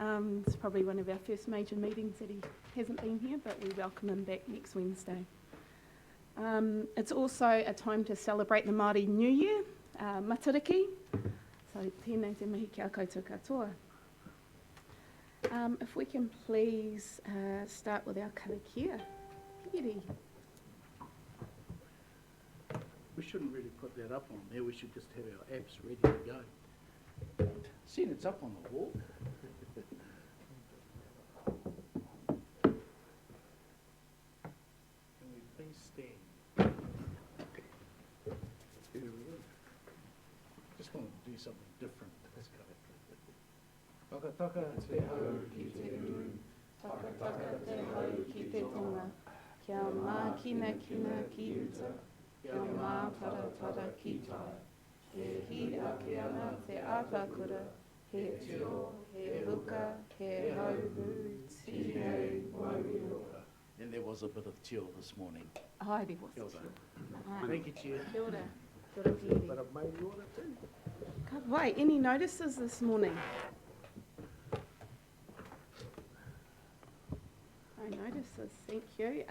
It's probably one of our first major meetings that he hasn't been here, but we welcome him back next Wednesday. It's also a time to celebrate the Māori New Year, Matariki. So tēnei te mihi kia koutou katoa. If we can please start with our Karakia. Kiri. We shouldn't really put that up on there. We should just have our apps ready to go. See, it's up on the wall. Can we please stand? Here we go. Just want to do something different. Let's go. Taka taka te hau ki te uru. Taka taka te hau ki te tonga. Kia mā kina kina ki uta. Kia mā tara tara ki tai. He hi ake ana te āpakura. He tio, he huka, he hauhu, tige, Mauri roka. And there was a bit of tio this morning. Ai, there was. Kia ora. Thank you, Chair. Kia ora. Kia ora, Kiri. But I've made the order too. Ka wai, any notices this morning? No notices, thank you.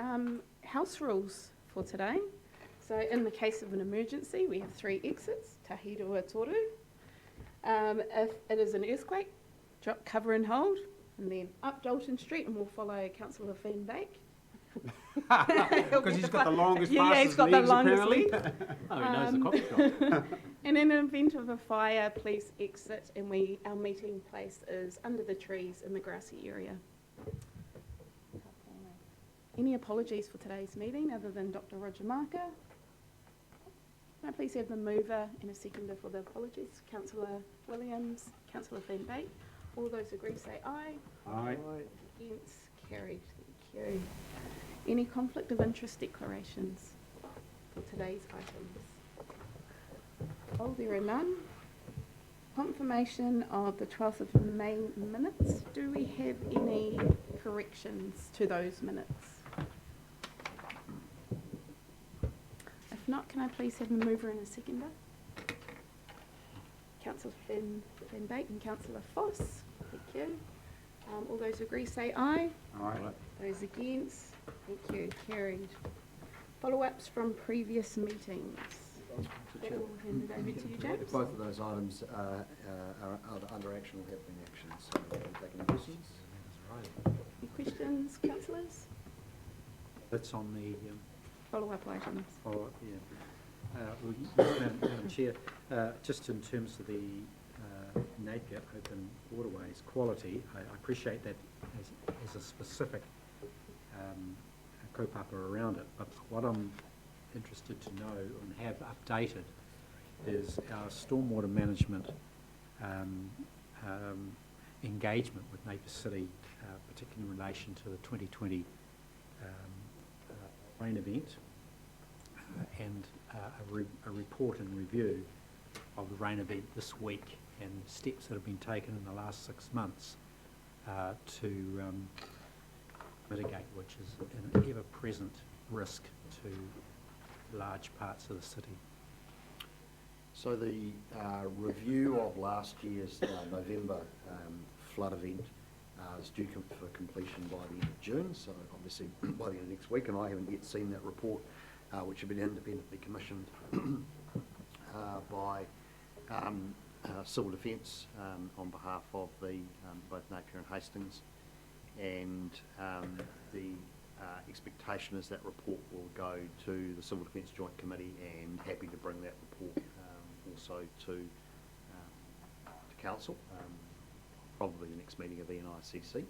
House rules for today. So in the case of an emergency, we have 3 exits, tahirua toru. If it is an earthquake, drop, cover and hold, and then up Dalton Street, and we'll follow Councillor Van Dyke. Because he's got the longest yeah, fastest he's got the legs, longest apparently. legs. Oh, he knows the coffee shop. And in an event of a fire, please exit, and our meeting place is under the trees in the grassy area. Any apologies for today's meeting other than Dr. Roger Marker? Can I please have the mover and a seconder for the apologies? Councillor Williams, Councillor Van Dyke. All those agree say aye. Aye. Against, carried. Thank you. Any conflict of interest declarations for today's items? Oh, there are none. Confirmation of the 12th of May minutes. Do we have any corrections to those minutes? If not, can I please have a mover and a seconder? Councillor Van Dyke and Councillor Foss. Thank you. All those agree say aye. Aye. Those against? Thank you. Carried. Follow-ups from previous meetings. That will hand it over to you, James. Both of those items are under action or have been actioned, so we can take any questions. Any questions, councillors? That's on the Follow-up items. follow-up, yeah. Madam Chair, just in terms of the Napier Open Waterways quality, I appreciate that as a specific kaupapa around it, but what I'm interested to know and have updated is our stormwater management engagement with Napier City, particularly in relation to the 2020 rain event, and a report and review of the rain event this week and steps that have been taken in the last 6 months to mitigate, which is an ever-present risk to large parts of the city. So the review of last year's November flood event is due for completion by the end of June, so obviously by the end of next week, and I haven't yet seen that report, which has been independently commissioned by Civil Defence on behalf of both Napier and Hastings, and the expectation is that report will go to the Civil Defence Joint Committee, and happy to bring that report also to Council, probably the next meeting of the NICC.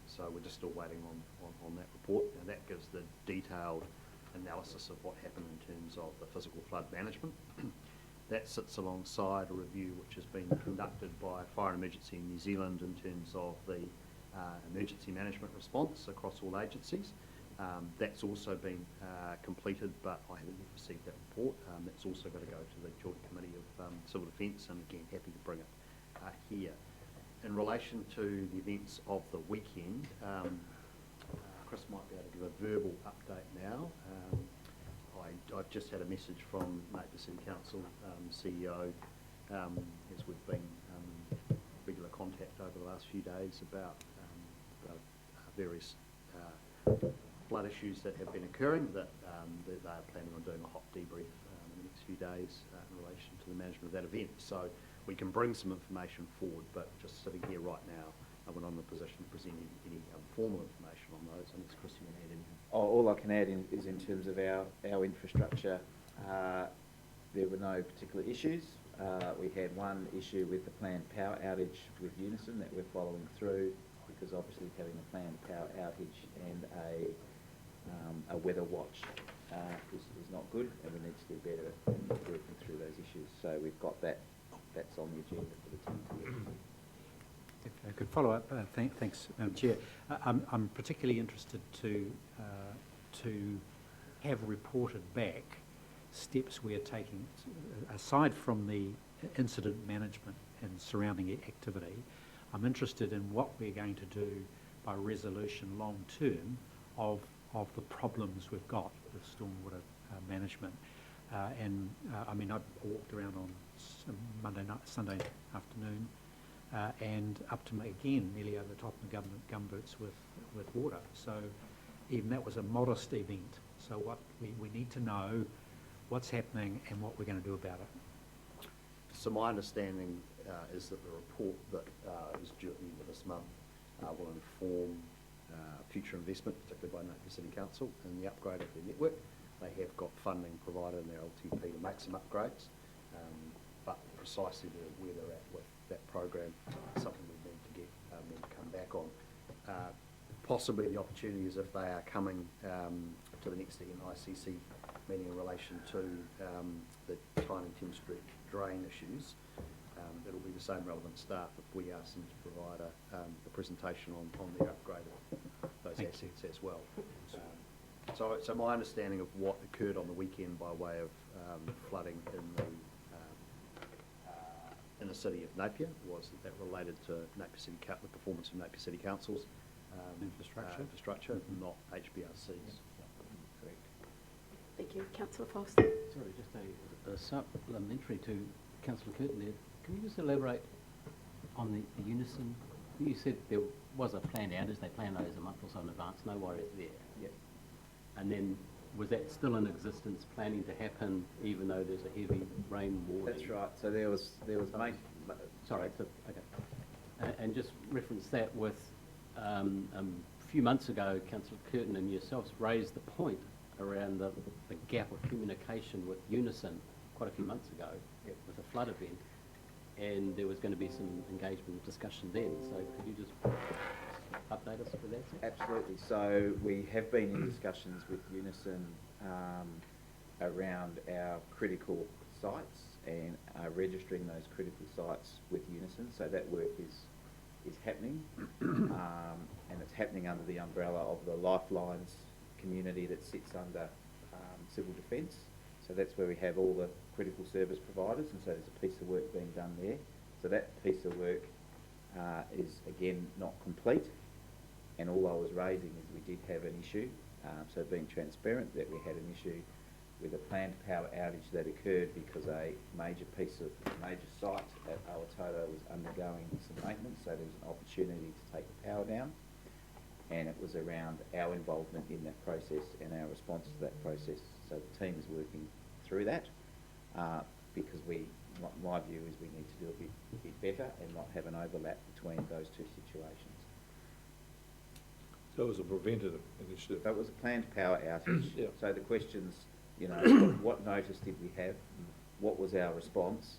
So we're just still waiting on that report, and that gives the detailed analysis of what happened in terms of the physical flood management. That sits alongside a review which has been conducted by Fire and Emergency in New Zealand in terms of the emergency management response across all agencies. That's also been completed, but I haven't yet received that report. That's also got to go to the Joint Committee of Civil Defence, and again, happy to bring it here. In relation to the events of the weekend, Chris might be able to give a verbal update now. I've just had a message from Napier City Council CEO, as we've been regular contact over the last few days about various flood issues that have been occurring, that they are planning on doing a hot debrief in the next few days in relation to the management of that event. So we can bring some information forward, but just sitting here right now, we're not in a position to present any formal information on those, unless Chris, you want to add anything? All I can add is in terms of our infrastructure, there were no particular issues. We had one issue with the planned power outage with Unison that we're following through, because obviously having a planned power outage and a weather watch is not good, and we need to do better at working through those issues. So we've got that's on the agenda for the team to work on. If I could follow up, thanks, Madam Chair. I'm particularly interested to have reported back steps we are taking, aside from the incident management and surrounding activity. I'm interested in what we're going to do by resolution long term of the problems we've got with stormwater management. I mean, I walked around on Sunday afternoon, and up to me again, nearly over the top of the government gumboots with water. So even that was a modest event. So what we need to know what's happening and what we're going to do about it. So my understanding is that the report that is due at the end of this month will inform future investment, particularly by Napier City Council, in the upgrade of their network. They have got funding provided in their LTP to make some upgrades, but precisely where they're at with that program is something we need to get them to come back on. Possibly the opportunity is if they are coming to the next NICC meeting in relation to the Tyne and Thames Street drain issues. It'll be the same relevant staff if we ask them to provide a presentation on their upgrade of those assets as well. So my understanding of what occurred on the weekend by way of flooding in the city of Napier was that related to the performance of Napier City Council's infrastructure, not HBRC's. Correct. Thank you. Councillor Foster. Sorry, just a supplementary to Councillor Curtin there. Can you just elaborate on the Unison? You said there was a planned outage. They planned those a month or so in advance. No worries there. Yep. And then was that still in existence, planning to happen, even though there's a heavy rain warning? That's right. So there was Sorry. So, okay. And just reference that with a few months ago, Councillor Curtin and yourselves raised the point around the gap of communication with Unison quite a few months ago with a flood event, and there was going to be some engagement and discussion then. So could you just update us with that? Absolutely. So we have been in discussions with Unison around our critical sites and registering those critical sites with Unison. So that work is happening, and it's happening under the umbrella of the Lifelines community that sits under Civil Defence. So that's where we have all the critical service providers, and so there's a piece of work being done there. So that piece of work is again not complete, and all I was raising is we did have an issue, so being transparent that we had an issue with a planned power outage that occurred because a major site at Aotearoa was undergoing some maintenance, so there was an opportunity to take the power down, and it was around our involvement in that process and our response to that process. So the team is working through that because my view is we need to do a bit better and not have an overlap between those two situations. So it was a preventative initiative. That was a planned power outage. Yeah. So the questions, what notice did we have? What was our response?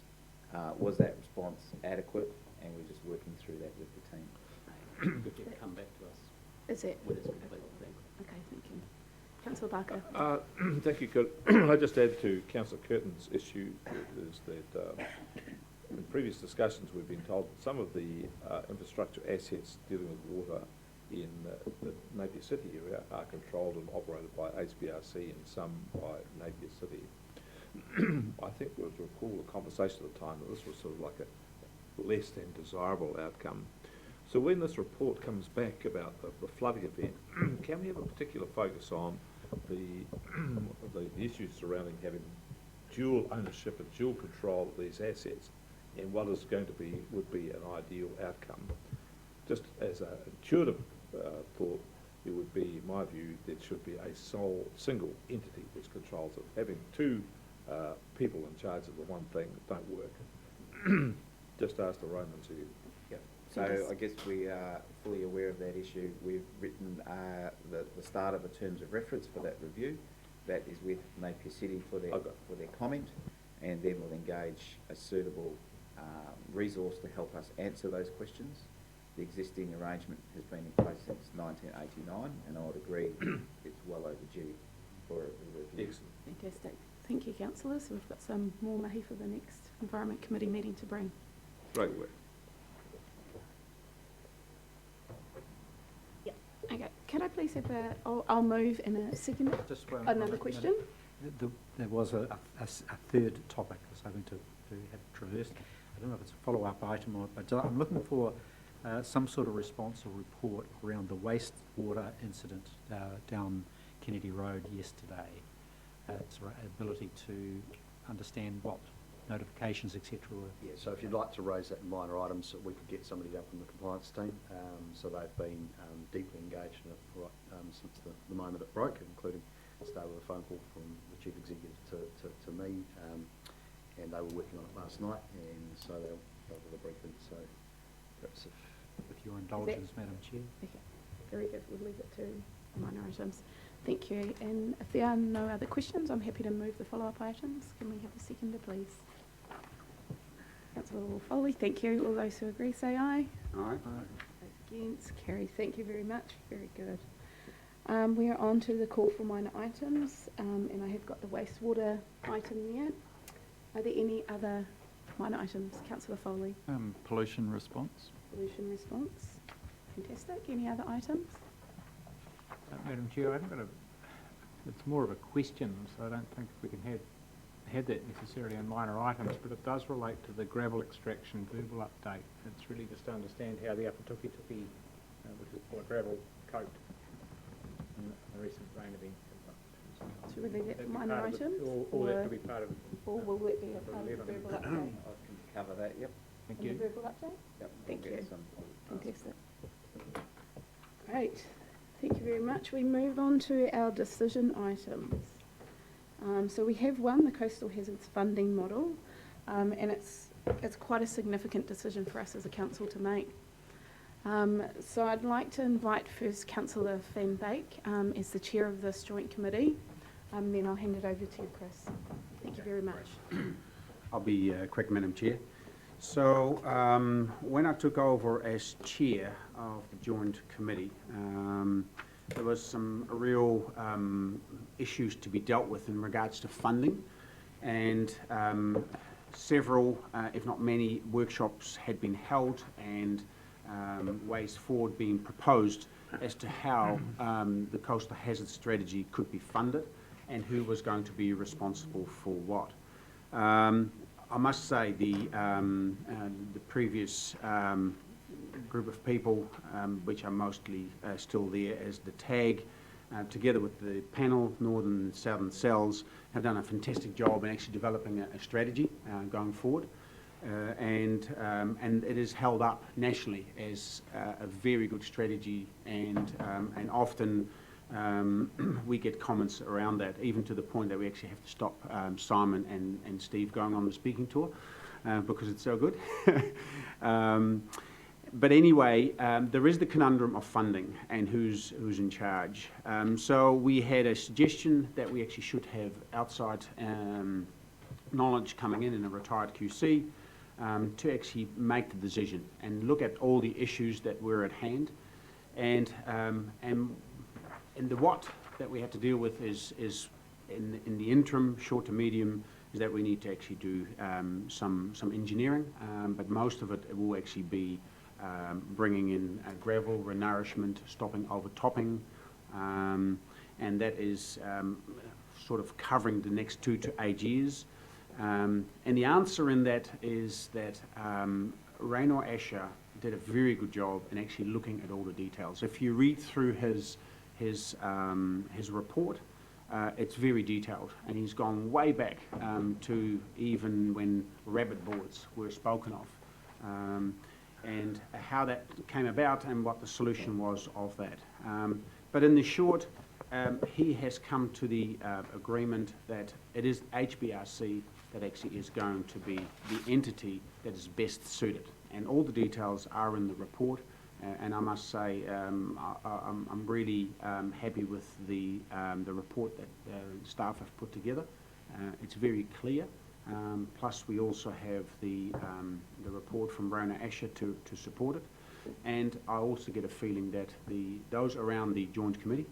Was that response adequate? And we're just working through that with the team. Could you come back to us Is it? when it's complete? Thanks. Okay, thank you. Councillor Barker. Thank you, Kurt. I just add to Councillor Curtin's issue is that in previous discussions we've been told that some of the infrastructure assets dealing with water in the Napier City area are controlled and operated by HBRC and some by Napier City. I think we recall a conversation at the time that this was sort of like a less than desirable outcome. So when this report comes back about the flooding event, can we have a particular focus on the issues surrounding having dual ownership and dual control of these assets and what is going to be, would be an ideal outcome. Just as an intuitive thought, it would be, in my view, there should be a single entity which controls it. Having two people in charge of the one thing don't work. Just ask the Romans who. Yep. So I guess we are fully aware of that issue. We've written the start of the terms of reference for that review. That is with Napier City for their comment, and then we'll engage a suitable resource to help us answer those questions. The existing arrangement has been in place since 1989, and I would agree it's well overdue for a review. Excellent. Fantastic. Thank you, councillors. We've got some more mahi for the next Environment Committee meeting to bring. Great work. Okay, can I please have I'll move in a second. Just Another question? There was a third topic I was hoping to have traversed. I don't know if it's a follow-up item or, but I'm looking for some sort of response or report around the wastewater incident down Kennedy Road yesterday. Its ability to understand what notifications, etc. were. Yeah, so if you'd like to raise that in minor items, we could get somebody up from the compliance team. So they've been deeply engaged in it right since the moment it broke, including started with a phone call from the chief executive to me, and they were working on it last night, and so they'll do the briefing. So perhaps With your indulgence, Madam Chair. Okay, very good. We'll leave it to minor items. Thank you. And if there are no other questions, I'm happy to move the follow-up items. Can we have a seconder, please? Councillor Foley, thank you. All those who agree say aye. Aye. Those against, carry. Thank you very much. Very good. We are on to the call for minor items, and I have got the wastewater item there. Are there any other minor items? Councillor Foley. Pollution response. Pollution response. Fantastic. Any other items? Madam Chair, I haven't got it's more of a question, so I don't think we can have that necessarily on minor items, but it does relate to the gravel extraction verbal update. It's really just to understand how the Upper Tuki, which is for gravel coped in the recent rain event. So will leave that for minor items? Or that could be part of Or will it be a part of the verbal update? I can cover that, yep. Thank In you. the verbal update? Yep. Thank we'll get you. some- Fantastic. Great. Thank you very much. We move on to our decision items. So we have one, the Coastal Hazards Funding Model, and it's quite a significant decision for us as a council to make. So I'd like to invite first Councillor Van Beek as the chair of this joint committee, then I'll hand it over to you, Chris. Thank you very much. I'll be quick, Madam Chair. So when I took over as chair of the joint committee, there was some real issues to be dealt with in regards to funding, and several, if not many, workshops had been held and ways forward being proposed as to how the coastal hazard strategy could be funded and who was going to be responsible for what. I must say the previous group of people, which are mostly still there as the TAG, together with the panel, Northern and Southern Cells, have done a fantastic job in actually developing a strategy going forward. And it is held up nationally as a very good strategy, and often we get comments around that, even to the point that we actually have to stop Simon and Steve going on the speaking tour because it's so good. But anyway, there is the conundrum of funding and who's in charge. So we had a suggestion that we actually should have outside knowledge coming in a retired QC to actually make the decision and look at all the issues that were at hand. And the what that we have to deal with is in the interim, short to medium, is that we need to actually do some engineering, but most of it will actually be bringing in gravel, renourishment, stopping overtopping, and that is sort of covering the next 2 to 8 years. And the answer in that is that Raynor Asher did a very good job in actually looking at all the details. If you read through his report, it's very detailed, and he's gone way back to even when rabbit boards were spoken of, and how that came about and what the solution was of that. But in the short, he has come to the agreement that it is HBRC that actually is going to be the entity that is best suited. And all the details are in the report, and I must say I'm really happy with the report that staff have put together. It's very clear. Plus we also have the report from Rona Asher to support it. And I also get a feeling that those around the Joint Committee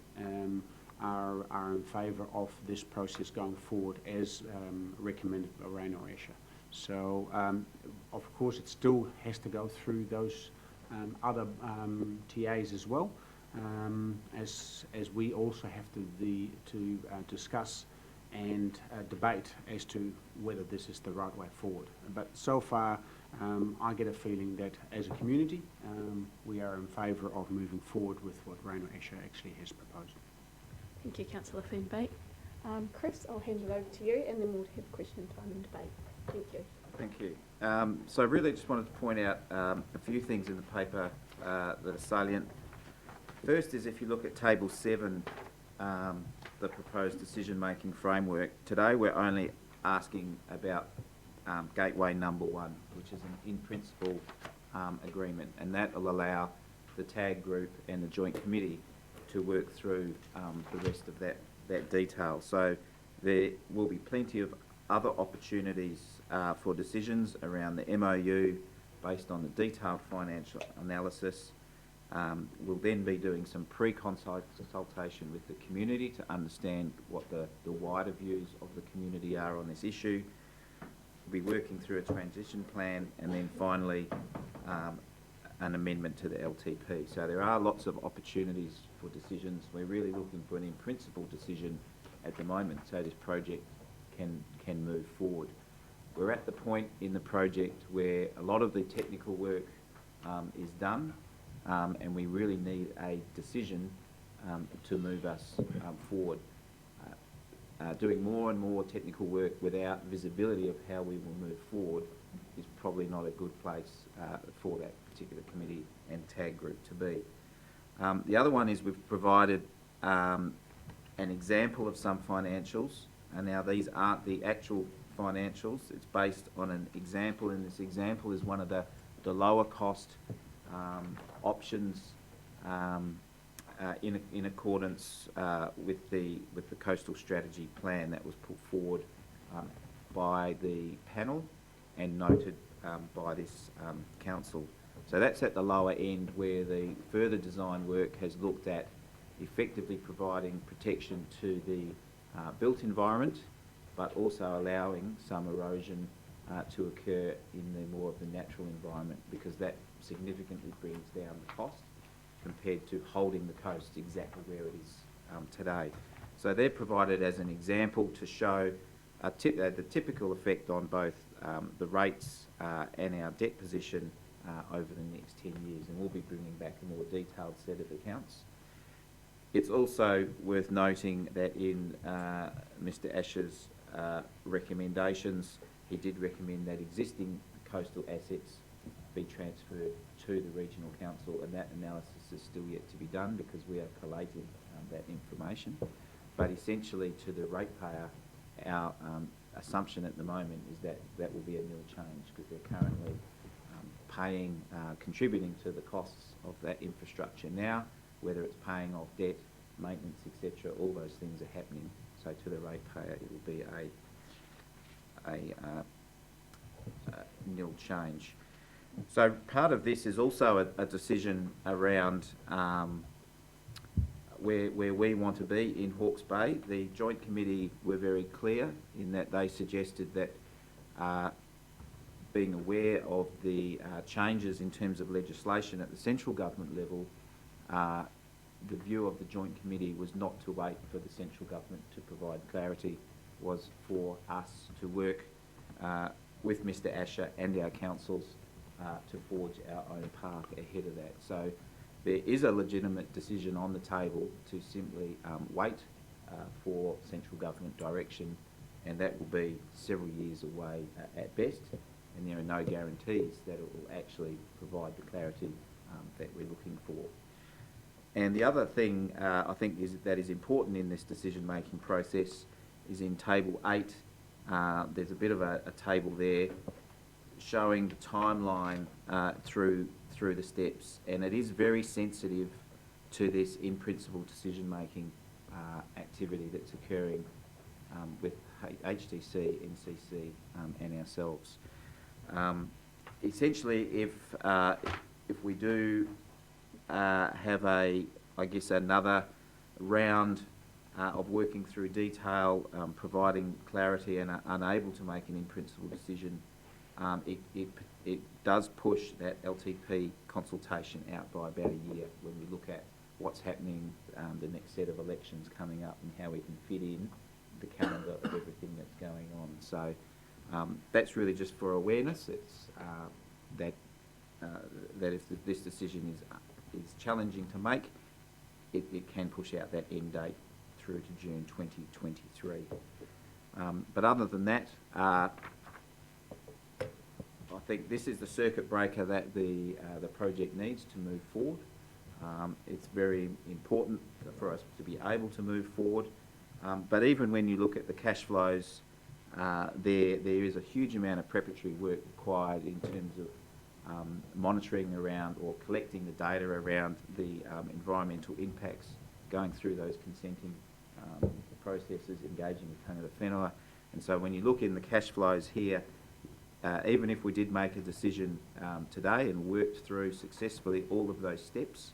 are in favour of this process going forward as recommended by Rona Asher. So, of course, it still has to go through those other TAs as well, as we also have to discuss and debate as to whether this is the right way forward. But so far, I get a feeling that as a community, we are in favour of moving forward with what Rona Asher actually has proposed. Thank you, Councillor Fernbeek. Chris, I'll hand it over to you, and then we'll have question time and debate. Thank you. Thank you. So I really just wanted to point out a few things in the paper that are salient. First is if you look at Table 7, the proposed decision-making framework, today we're only asking about Gateway Number 1, which is an in-principle agreement, and that will allow the TAG group and the Joint Committee to work through the rest of that detail. So there will be plenty of other opportunities for decisions around the MOU based on the detailed financial analysis. We'll then be doing some pre-consultation with the community to understand what the wider views of the community are on this issue. We'll be working through a transition plan, and then finally an amendment to the LTP. So there are lots of opportunities for decisions. We're really looking for an in-principle decision at the moment, so this project can move forward. We're at the point in the project where a lot of the technical work is done, and we really need a decision to move us forward. Doing more and more technical work without visibility of how we will move forward is probably not a good place for that particular committee and TAG group to be. The other one is we've provided an example of some financials, and now these aren't the actual financials. It's based on an example, and this example is one of the lower cost options in accordance with the coastal strategy plan that was put forward by the panel and noted by this council. So that's at the lower end, where the further design work has looked at effectively providing protection to the built environment, but also allowing some erosion to occur in the more of the natural environment, because that significantly brings down the cost compared to holding the coast exactly where it is today. So they're provided as an example to show the typical effect on both the rates and our debt position over the next 10 years, and we'll be bringing back a more detailed set of accounts. It's also worth noting that in Mr Asher's recommendations, he did recommend that existing coastal assets be transferred to the Regional Council, and that analysis is still yet to be done because we are collating that information. But essentially, to the ratepayer, our assumption at the moment is that that will be a nil change, because they're currently contributing to the costs of that infrastructure now, whether it's paying off debt, maintenance, etc. All those things are happening. So to the ratepayer, it will be a nil change. So part of this is also a decision around where we want to be in Hawke's Bay. The Joint Committee were very clear in that they suggested that being aware of the changes in terms of legislation at the central government level, the view of the Joint Committee was not to wait for the central government to provide clarity, was for us to work with Mr Asher and our councils to forge our own path ahead of that. So there is a legitimate decision on the table to simply wait for central government direction, and that will be several years away at best, and there are no guarantees that it will actually provide the clarity that we're looking for. And the other thing I think that is important in this decision-making process is in Table 8. There's a bit of a table there showing the timeline through the steps, and it is very sensitive to this in-principle decision-making activity that's occurring with HDC, NCC and ourselves. Essentially, if we do have another round of working through detail, providing clarity and are unable to make an in-principle decision, it does push that LTP consultation out by about a year when we look at what's happening, the next set of elections coming up and how we can fit in the calendar of everything that's going on. So that's really just for awareness. It's that if this decision is challenging to make, it can push out that end date through to June 2023. But other than that, I think this is the circuit breaker that the project needs to move forward. It's very important for us to be able to move forward. But even when you look at the cash flows, there is a huge amount of preparatory work required in terms of monitoring around or collecting the data around the environmental impacts, going through those consenting processes, engaging with tangata whenua. And so when you look in the cash flows here, even if we did make a decision today and worked through successfully all of those steps,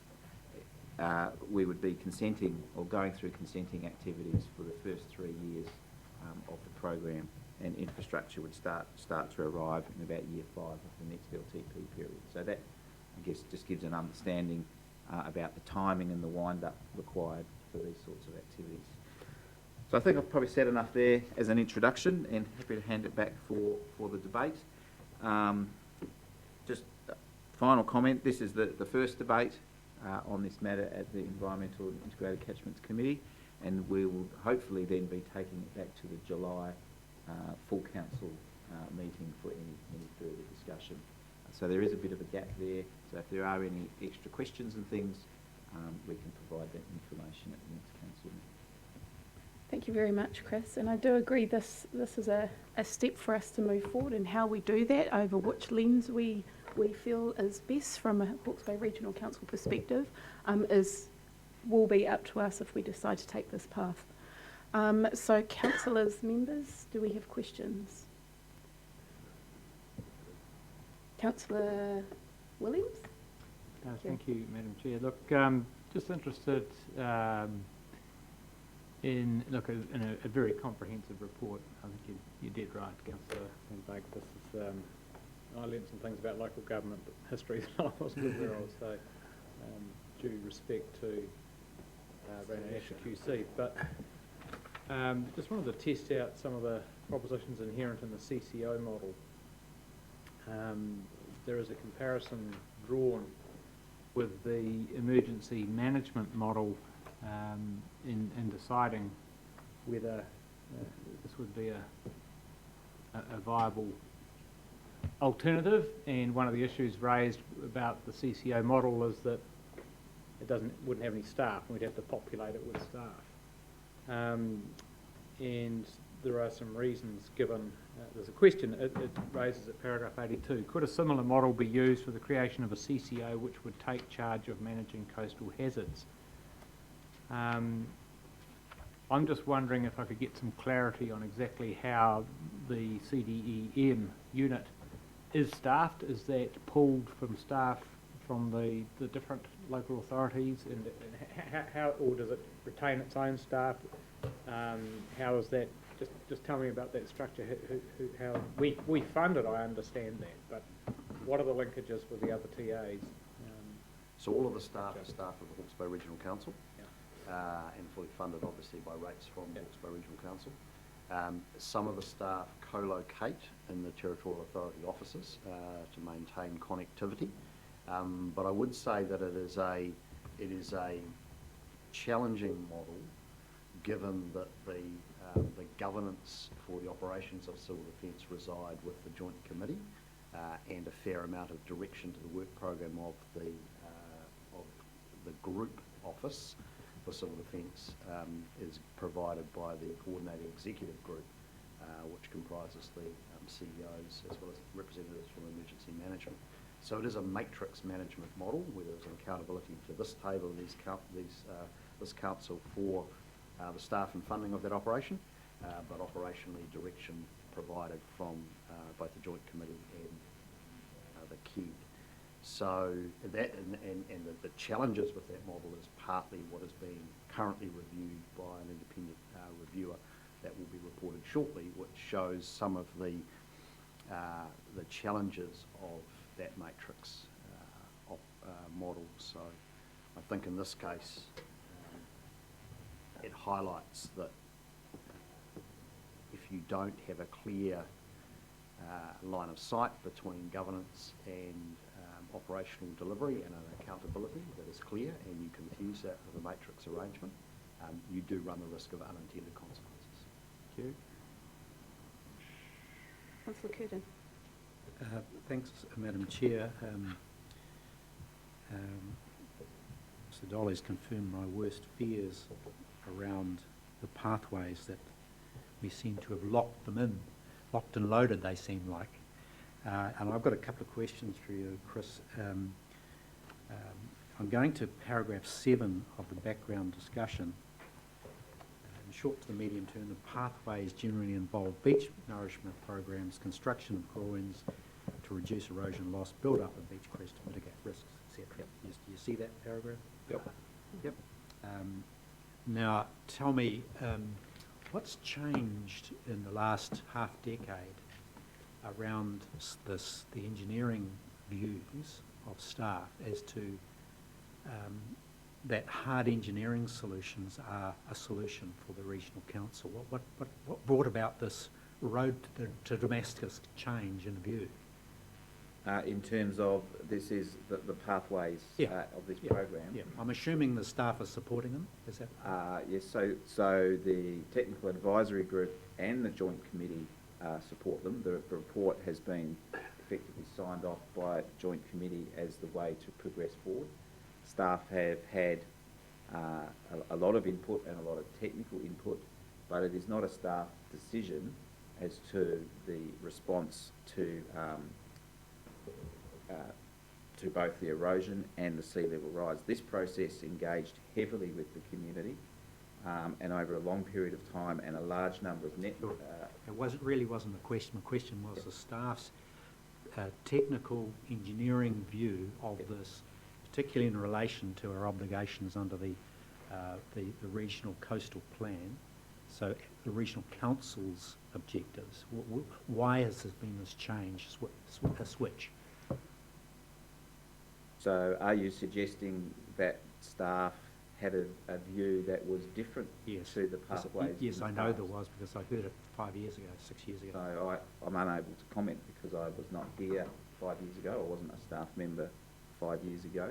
we would be consenting or going through consenting activities for the first 3 years of the program, and infrastructure would start to arrive in about year 5 of the next LTP period. So that, I guess, just gives an understanding about the timing and the wind-up required for these sorts of activities. So I think I've probably said enough there as an introduction, and happy to hand it back for the debate. Just a final comment, this is the first debate on this matter at the Environmental and Integrated Catchments Committee, and we will hopefully then be taking it back to the July full council meeting for any further discussion. So there is a bit of a gap there, so if there are any extra questions and things, we can provide that information at the next council meeting. Thank you very much, Chris. And I do agree this is a step for us to move forward, and how we do that, over which lens we feel is best from a Hawke's Bay Regional Council perspective, will be up to us if we decide to take this path. So councillors, members, do we have questions? Councillor Williams? Thank you, Madam Chair. Look, just interested in a very comprehensive report. I think you did right, Councillor Van Beek. This is, I learned some things about local government history that I wasn't aware of, so due respect to Asher QC. But just wanted to test out some of the propositions inherent in the CCO model. There is a comparison drawn with the emergency management model in deciding whether this would be a viable alternative. And one of the issues raised about the CCO model is that it wouldn't have any staff, and we'd have to populate it with staff. And there are some reasons given. There's a question it raises at paragraph 82. Could a similar model be used for the creation of a CCO which would take charge of managing coastal hazards? I'm just wondering if I could get some clarity on exactly how the CDEM unit is staffed. Is that pulled from staff from the different local authorities, and how, or does it retain its own staff? How is that? Just tell me about that structure. How we fund it, I understand that, but what are the linkages with the other TAs? So all of the staff is staff of the Hawke's Bay Regional Council, and fully funded obviously by rates from Hawke's Bay Regional Council. Some of the staff co-locate in the Territorial Authority offices to maintain connectivity, but I would say that it is a challenging model, given that the governance for the operations of civil defence reside with the Joint Committee, and a fair amount of direction to the work program of the Group Office for Civil Defence is provided by the Coordinating Executive Group, which comprises the CEOs as well as representatives from emergency management. So it is a matrix management model where there's an accountability to this table and this council for the staff and funding of that operation, but operationally direction provided from both the Joint Committee and the QEII. So that and the challenges with that model is partly what is being currently reviewed by an independent reviewer that will be reported shortly, which shows some of the challenges of that matrix model. So I think in this case it highlights that if you don't have a clear line of sight between governance and operational delivery and an accountability that is clear, and you confuse that with a matrix arrangement, you do run the risk of unintended consequences. Thank you. Councillor Curtin. Thanks, Madam Chair. Mr. Dolly's confirmed my worst fears around the pathways that we seem to have locked and loaded they seem like. And I've got a couple of questions for you, Chris. I'm going to paragraph 7 of the background discussion. In short to the medium term, the pathways generally involve beach nourishment programs, construction of groins to reduce erosion loss, build up of beach crest to mitigate risks, etc. Yep. Do you see that paragraph? Yep. Yep. Now, tell me, what's changed in the last half decade around the engineering views of staff as to that hard engineering solutions are a solution for the regional council? What brought about this road to Damascus change in view? In terms of this is the pathways of this program. Yeah, I'm assuming the staff are supporting them. Is that? Yes. So the technical advisory group and the joint committee support them. The report has been effectively signed off by joint committee as the way to progress forward. Staff have had a lot of input and a lot of technical input, but it is not a staff decision as to the response to both the erosion and the sea level rise. This process engaged heavily with the community and over a long period of time, and a large number of It really wasn't a question. My question was the staff's technical engineering view of this, particularly in relation to our obligations under the regional coastal plan. So the regional council's objectives. Why has there been this change, a switch? So are you suggesting that staff had a view that was different to the pathways? Yes, I know there was, because I heard it 5 years ago, 6 years ago. So I'm unable to comment because I was not here 5 years ago. I wasn't a staff member 5 years ago.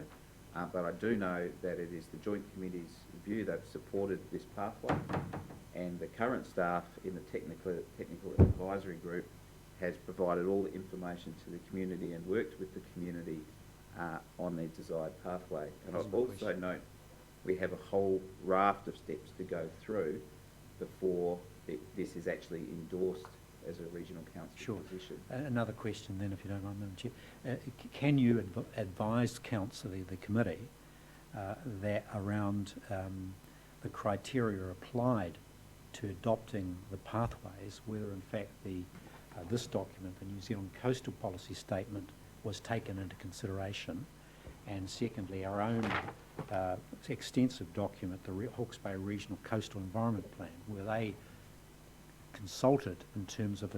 But I do know that it is the Joint Committee's view that supported this pathway, and the current staff in the technical advisory group has provided all the information to the community and worked with the community on their desired pathway. And I'll also note we have a whole raft of steps to go through before this is actually endorsed as a regional council position. Another question then, if you don't mind, Madam Chair. Can you advise council, the committee, that around the criteria applied to adopting the pathways, whether in fact this document, the New Zealand Coastal Policy Statement, was taken into consideration, and secondly, our own extensive document, the Hawke's Bay Regional Coastal Environment Plan, were they consulted in terms of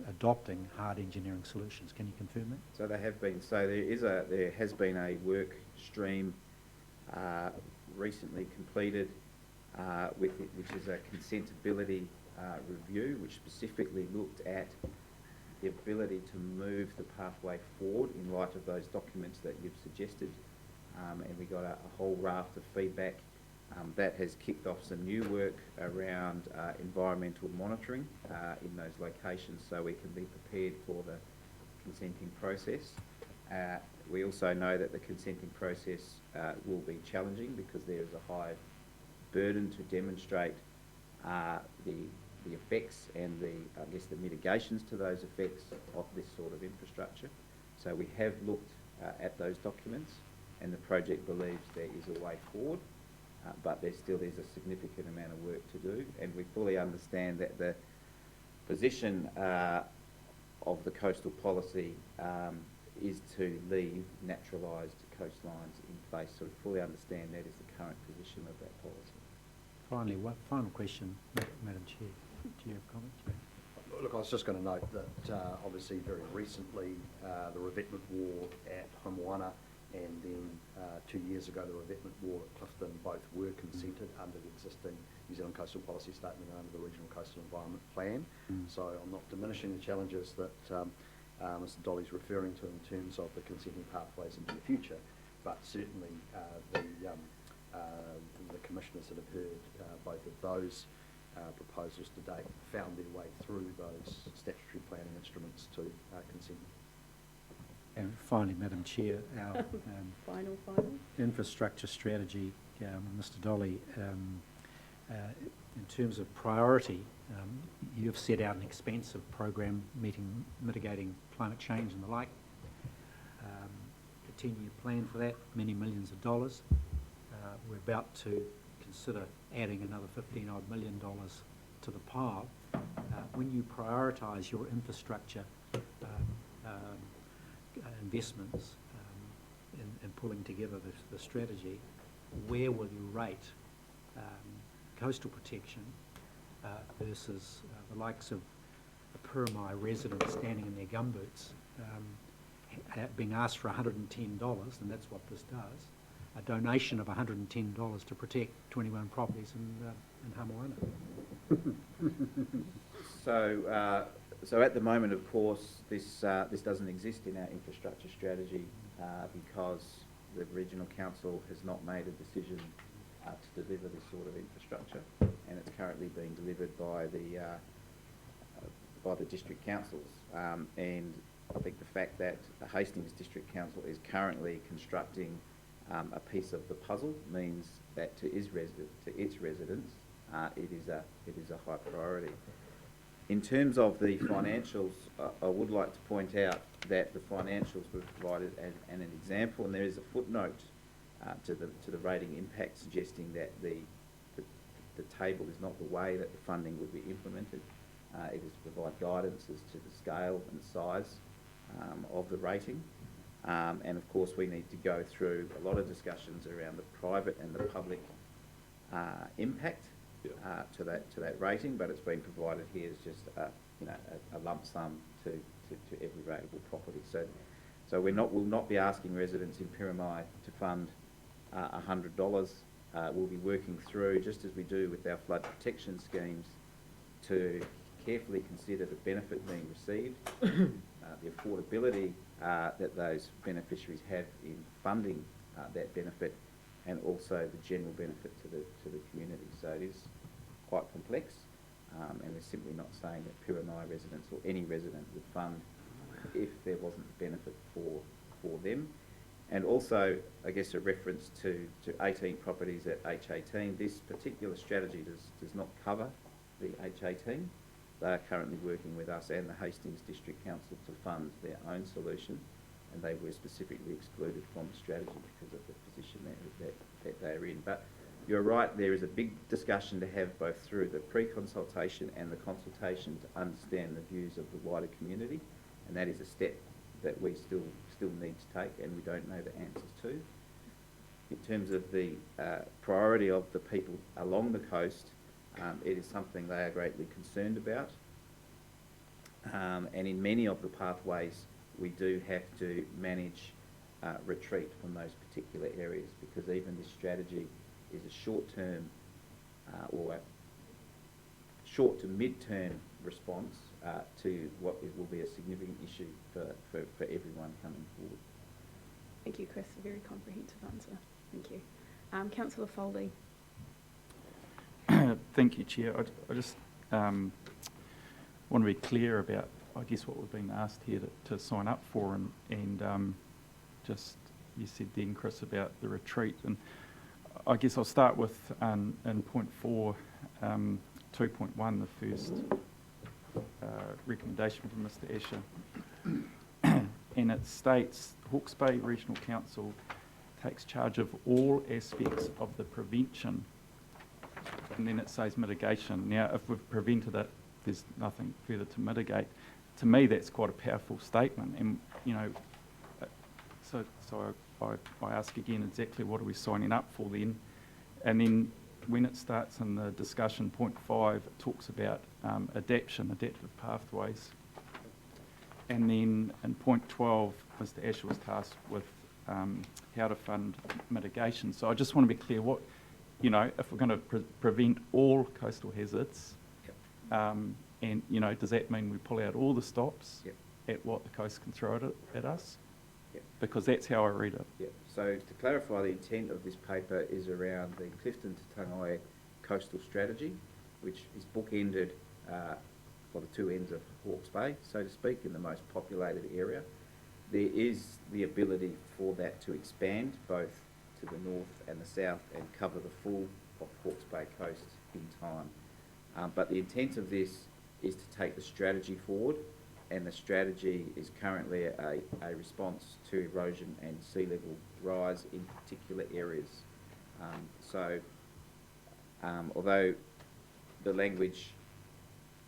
adopting hard engineering solutions? Can you confirm that? So they have been. So there has been a work stream recently completed which is a consentability review, which specifically looked at the ability to move the pathway forward in light of those documents that you've suggested. And we got a whole raft of feedback That has kicked off some new work around environmental monitoring in those locations so we can be prepared for the consenting process. We also know that the consenting process will be challenging because there is a high burden to demonstrate the effects and the mitigations to those effects of this sort of infrastructure. So we have looked at those documents, and the project believes there is a way forward, but there still is a significant amount of work to do, and we fully understand that the position of the coastal policy is to leave naturalised coastlines in place. So we fully understand that is the current position of that policy. Finally, one final question, Madam Chair. Do you have comments? Look, I was just going to note that obviously very recently the revetment war at Hamoana and then 2 years ago the revetment war at Clifton both were consented under the existing New Zealand Coastal Policy Statement and under the Regional Coastal Environment Plan. So I'm not diminishing the challenges that Mr Dolly's referring to in terms of the consenting pathways into the future, but certainly the commissioners that have heard both of those proposals to date found their way through those statutory planning instruments to consent. And finally, Madam Chair, our Final. infrastructure strategy, Mr Dolly, in terms of priority, you've set out an expansive program mitigating climate change and the like. A 10-year plan for that, many millions of dollars. We're about to consider adding another $15-odd million to the pile. When you prioritise your infrastructure investments in pulling together the strategy, where will you rate coastal protection versus the likes of a Purumae resident standing in their gumboots being asked for $110, and that's what this does, a donation of $110 to protect 21 properties in Hamoana? So at the moment, of course, this doesn't exist in our infrastructure strategy because the Regional Council has not made a decision to deliver this sort of infrastructure, and it's currently being delivered by the district councils. And I think the fact that the Hastings District Council is currently constructing a piece of the puzzle means that to its residents, it is a high priority. In terms of the financials, I would like to point out that the financials were provided as an example, and there is a footnote to the rating impact suggesting that the table is not the way that the funding would be implemented. It is to provide guidance as to the scale and size of the rating. And of course we need to go through a lot of discussions around the private and the public impact to that rating, but it's been provided here as just a lump sum to every rateable property. So we'll not be asking residents in Purumae to fund $100. We'll be working through, just as we do with our flood protection schemes, to carefully consider the benefit being received, the affordability that those beneficiaries have in funding that benefit, and also the general benefit to the community. So it is quite complex, and we're simply not saying that Purumae residents or any resident would fund if there wasn't benefit for them. And also, I guess, a reference to 18 properties at H18. This particular strategy does not cover the H18. They are currently working with us and the Hastings District Council to fund their own solution, and they were specifically excluded from the strategy because of the position that they're in. But you're right, there is a big discussion to have both through the pre-consultation and the consultation to understand the views of the wider community, and that is a step that we still need to take and we don't know the answers to. In terms of the priority of the people along the coast, it is something they are greatly concerned about, and in many of the pathways we do have to manage retreat from those particular areas, because even this strategy is a short-term or a short to mid-term response to what will be a significant issue for everyone coming forward. Thank you, Chris. A very comprehensive answer. Thank you. Councillor Foley. Thank you, Chair. I just want to be clear about, I guess, what we've been asked here to sign up for, and just, you said then, Chris, about the retreat, and I guess I'll start with in point 4, 2.1, the first recommendation from Mr. Asher, and it states, Hawke's Bay Regional Council takes charge of all aspects of the prevention, and then it says mitigation. Now, if we've prevented it, there's nothing further to mitigate. To me, that's quite a powerful statement, and so I ask again, exactly what are we signing up for then? And then when it starts in the discussion, point 5, it talks about adaptive pathways. And then in point 12, Mr. Asher was tasked with how to fund mitigation. So I just want to be clear, what, if we're going to prevent all coastal hazards, and, does that mean we pull out all the stops at what the coast can throw at us? Because that's how I read it. Yeah. So to clarify, the intent of this paper is around the Clifton to Tongai coastal strategy, which is bookended for the two ends of Hawke's Bay, so to speak, in the most populated area. There is the ability for that to expand both to the north and the south and cover the full of Hawke's Bay coast in time. But the intent of this is to take the strategy forward, and the strategy is currently a response to erosion and sea level rise in particular areas. Although the language,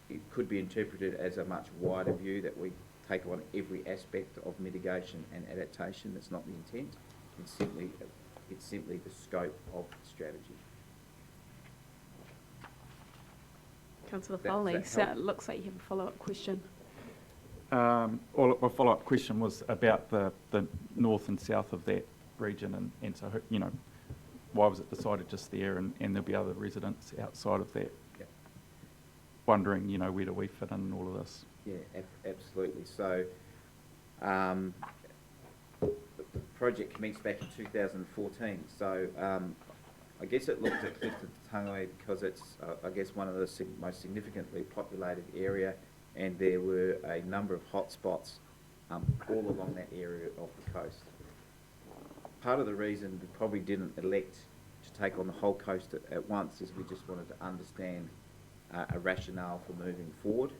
it could be interpreted as a much wider view that we take on every aspect of mitigation and adaptation, that's not the intent. It's simply the scope of the strategy. Councillor Foley, so it looks like you have a follow-up question. Well, my follow-up question was about the north and south of that region, and so, why was it decided just there, and there'll be other residents outside of that? Yep. Wondering, where do we fit in all of this? Yeah, absolutely. So, the project commenced back in 2014. So, I guess it looked at Clifton to Tongai because it's, I guess, one of the most significantly populated area, and there were a number of hotspots all along that area of the coast. Part of the reason we probably didn't elect to take on the whole coast at once is we just wanted to understand a rationale for moving forward.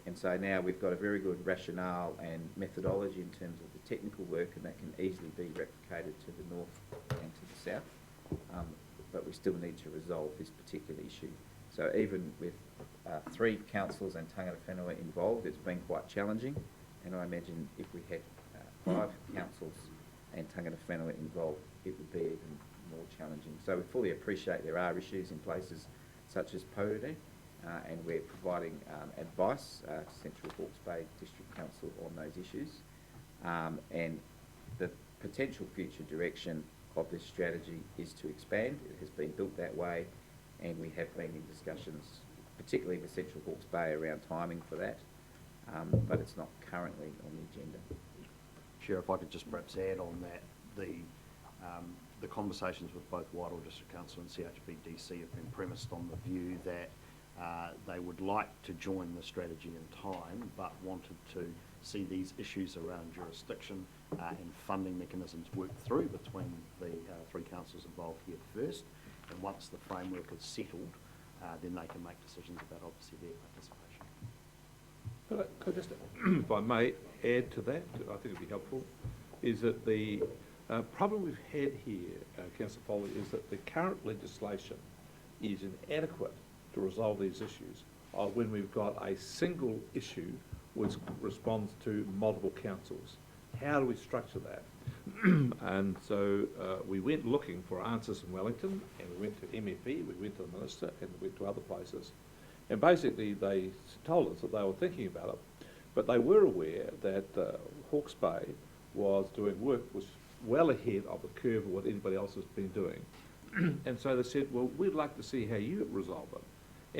And so now we've got a very good rationale and methodology in terms of the technical work, and that can easily be replicated to the north and to the south. But we still need to resolve this particular issue. So even with 3 councils and Tangata Whenua involved, it's been quite challenging. And I imagine if we had 5 councils and Tangata Whenua involved, it would be even more challenging. So we fully appreciate there are issues in places such as Porere, and we're providing advice to Central Hawke's Bay District Council on those issues. And the potential future direction of this strategy is to expand. It has been built that way, and we have been in discussions, particularly with Central Hawke's Bay, around timing for that, but it's not currently on the agenda. Chair, if I could just perhaps add on that, the conversations with both Wairoa District Council and CHBDC have been premised on the view that they would like to join the strategy in time, but wanted to see these issues around jurisdiction and funding mechanisms worked through between the 3 councils involved here first. And once the framework is settled, then they can make decisions about obviously their participation. Could I just, if I may add to that, I think it'd be helpful, is that the problem we've had here, Councillor Foley, is that the current legislation is inadequate to resolve these issues when we've got a single issue which responds to multiple councils. How do we structure that? And so we went looking for answers in Wellington, and we went to MFE, we went to the Minister, and we went to other places. And basically they told us that they were thinking about it, but they were aware that Hawke's Bay was doing work which was well ahead of the curve of what anybody else has been doing. And so they said, well, we'd like to see how you resolve it.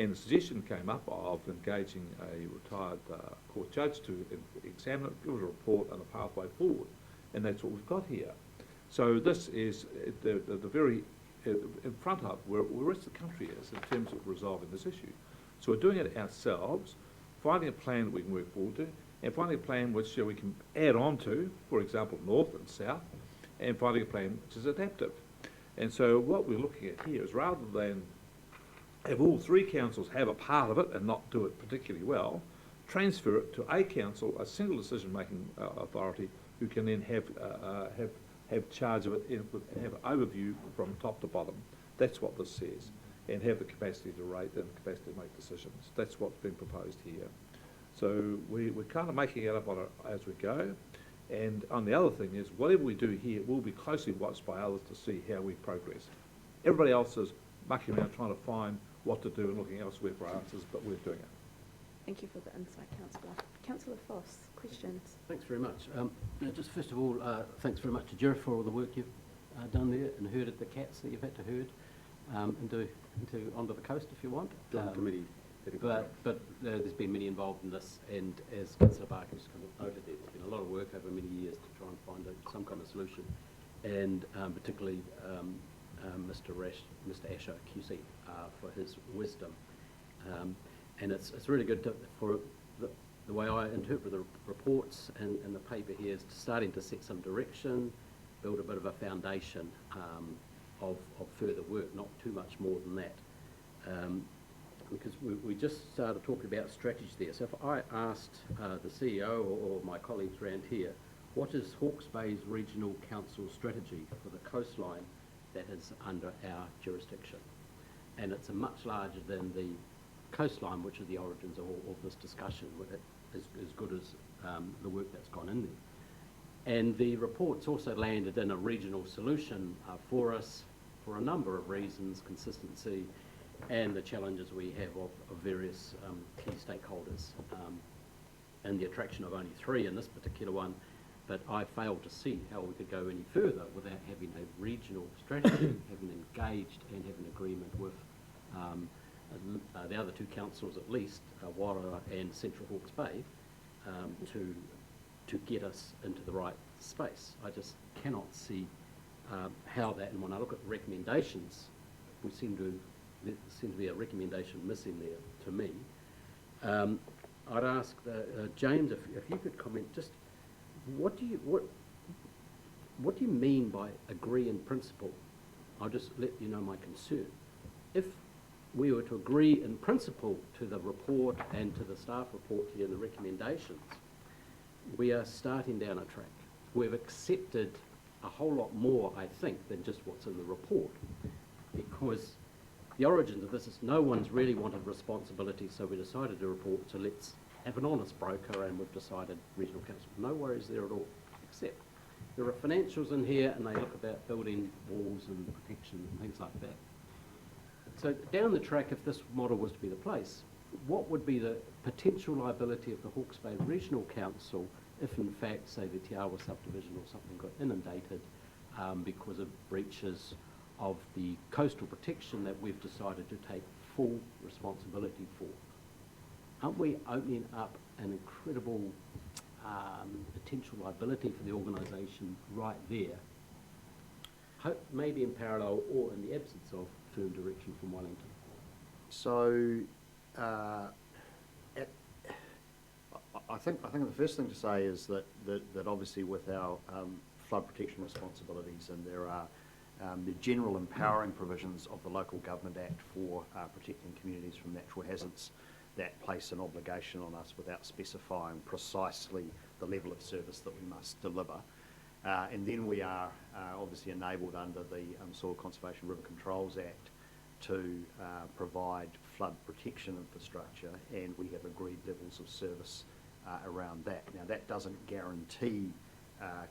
And the suggestion came up of engaging a retired court judge to examine it, give us a report and a pathway forward. And that's what we've got here. So this is the very in front of where the rest of the country is in terms of resolving this issue. So we're doing it ourselves, finding a plan that we can work forward to, and finding a plan which we can add on to, for example, north and south, and finding a plan which is adaptive. And so what we're looking at here is, rather than have all three councils have a part of it and not do it particularly well, transfer it to a council, a single decision-making authority, who can then have charge of it and have an overview from top to bottom. That's what this says, and have the capacity to rate and the capacity to make decisions. That's what's been proposed here. So we're kind of making it up on it as we go. And on the other thing is, whatever we do here will be closely watched by others to see how we progress. Everybody else is mucking around trying to find what to do and looking elsewhere for answers, but we're doing it. Thank you for the insight, Councillor. Councillor Foss, questions? Thanks very much. Just first of all, thanks very much to Jeff for all the work you've done there and herded the cats that you've had to herd onto the coast if you want. Committee. But there's been many involved in this, and as Councillor Barker's kind of noted, there's been a lot of work over many years to try and find some kind of solution, and particularly Mr. Asher QC for his wisdom. And it's really good for the way I interpret the reports and the paper here is starting to set some direction, build a bit of a foundation of further work, not too much more than that. Because we just started talking about strategy there. So if I asked the CEO or my colleagues around here, what is Hawke's Bay's Regional Council strategy for the coastline that is under our jurisdiction? And it's much larger than the coastline, which is the origins of this discussion, as good as the work that's gone in there. And the report's also landed in a regional solution for us for a number of reasons: consistency and the challenges we have of various key stakeholders, and the attraction of only three in this particular one. But I failed to see how we could go any further without having a regional strategy, having engaged and having agreement with the other two councils at least, Wara and Central Hawke's Bay, to get us into the right space. I just cannot see how that, and when I look at recommendations, there seems to be a recommendation missing there to me. I'd ask James if you could comment, just what do you mean by agree in principle? I'll just let you know my concern. If we were to agree in principle to the report and to the staff report here and the recommendations, we are starting down a track. We've accepted a whole lot more, I think, than just what's in the report, because the origins of this is no one's really wanted responsibility, so we decided to report, so let's have an honest broker, and we've decided regional council. No worries there at all, except there are financials in here, and they look about building walls and protection and things like that. So down the track, if this model was to be the place, what would be the potential liability of the Hawke's Bay Regional Council if in fact, say, the Te Awa subdivision or something got inundated because of breaches of the coastal protection that we've decided to take full responsibility for? Aren't we opening up an incredible potential liability for the organisation right there? Maybe in parallel or in the absence of firm direction from Wellington. So, I think the first thing to say is that obviously with our flood protection responsibilities, and there are the general empowering provisions of the Local Government Act for protecting communities from natural hazards that place an obligation on us without specifying precisely the level of service that we must deliver. And then we are obviously enabled under the Soil Conservation River Controls Act to provide flood protection infrastructure, and we have agreed levels of service around that. Now, that doesn't guarantee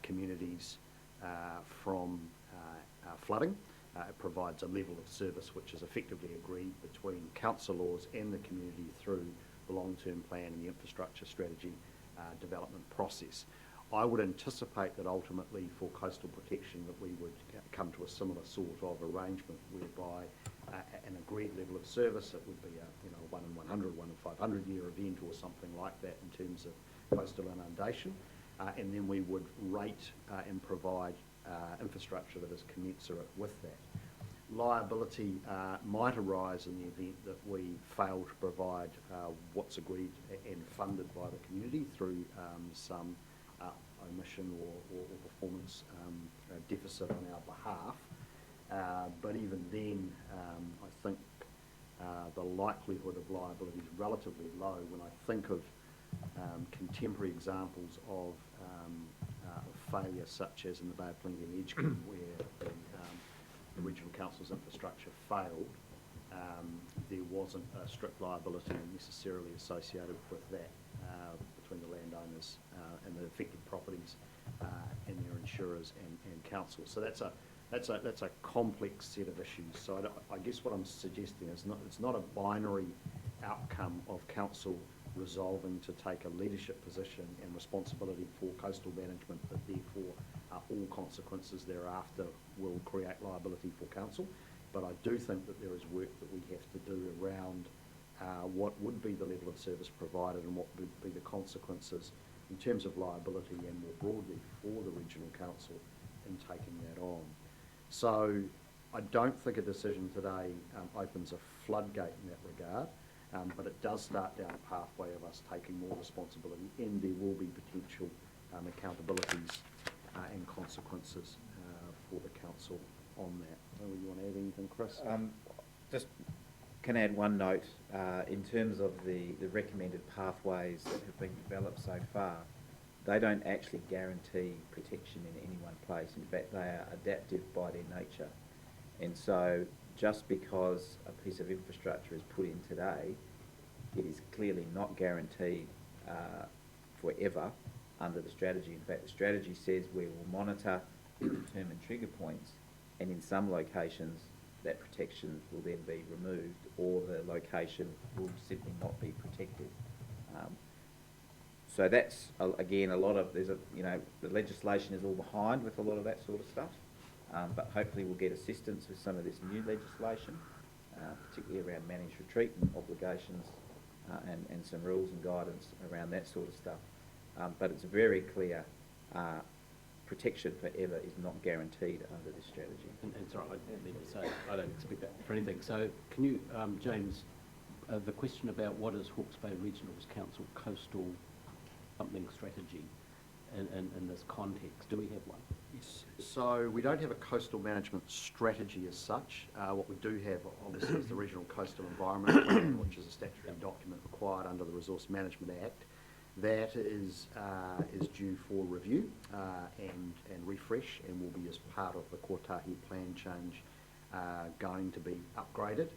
communities from flooding. It provides a level of service which is effectively agreed between councillors and the community through the long-term plan and the infrastructure strategy development process. I would anticipate that ultimately for coastal protection that we would come to a similar sort of arrangement whereby an agreed level of service, it would be a 1 in 100, 1 in 500 year event or something like that in terms of coastal inundation, and then we would rate and provide infrastructure that is commensurate with that. liability might arise in the event that we fail to provide what's agreed and funded by the community through some omission or performance deficit on our behalf. But even then, I think the likelihood of liability is relatively low when I think of contemporary examples of failure, such as in the Bay of Plenty and Edgecombe, where the regional council's infrastructure failed. There wasn't a strict liability necessarily associated with that between the landowners and the affected properties and their insurers and council. So that's a complex set of issues. So I guess what I'm suggesting is it's not a binary outcome of council resolving to take a leadership position and responsibility for coastal management, that therefore all consequences thereafter will create liability for council. But I do think that there is work that we have to do around what would be the level of service provided and what would be the consequences in terms of liability and more broadly for the regional council in taking that on. So I don't think a decision today opens a floodgate in that regard, but it does start down a pathway of us taking more responsibility, and there will be potential accountabilities and consequences for the council on that. You want to add anything, Chris? Just can add one note in terms of the recommended pathways that have been developed so far. They don't actually guarantee protection in any one place. In fact, they are adaptive by their nature. And so just because a piece of infrastructure is put in today, it is clearly not guaranteed forever under the strategy. In fact, the strategy says we will monitor and determine trigger points, and in some locations that protection will then be removed, or the location will simply not be protected. So that's, again, a lot of, the legislation is all behind with a lot of that sort of stuff, but hopefully we'll get assistance with some of this new legislation, particularly around managed retreat and obligations and some rules and guidance around that sort of stuff. But it's very clear protection forever is not guaranteed under this strategy. And sorry, I need to say, I don't expect that for anything. So can you, James, the question about what is Hawke's Bay Regional's Council coastal something strategy in this context, do we have one? Yes. So we don't have a coastal management strategy as such. What we do have, obviously, is the Regional Coastal Environment Plan, which is a statutory document required under the Resource Management Act. That is due for review and refresh, and will be, as part of the Kotahi plan change, going to be upgraded.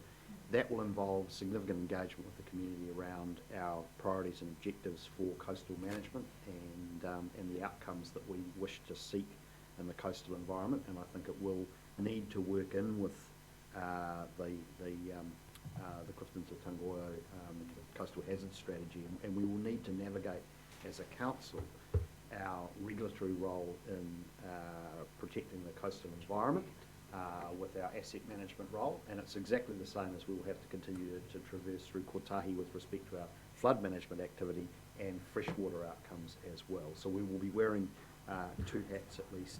That will involve significant engagement with the community around our priorities and objectives for coastal management and the outcomes that we wish to seek in the coastal environment. And I think it will need to work in with the Clifton to Tangaroa coastal hazard strategy, and we will need to navigate as a council our regulatory role in protecting the coastal environment with our asset management role, and it's exactly the same as we will have to continue to traverse through Kotahi with respect to our flood management activity and freshwater outcomes as well. So we will be wearing two hats at least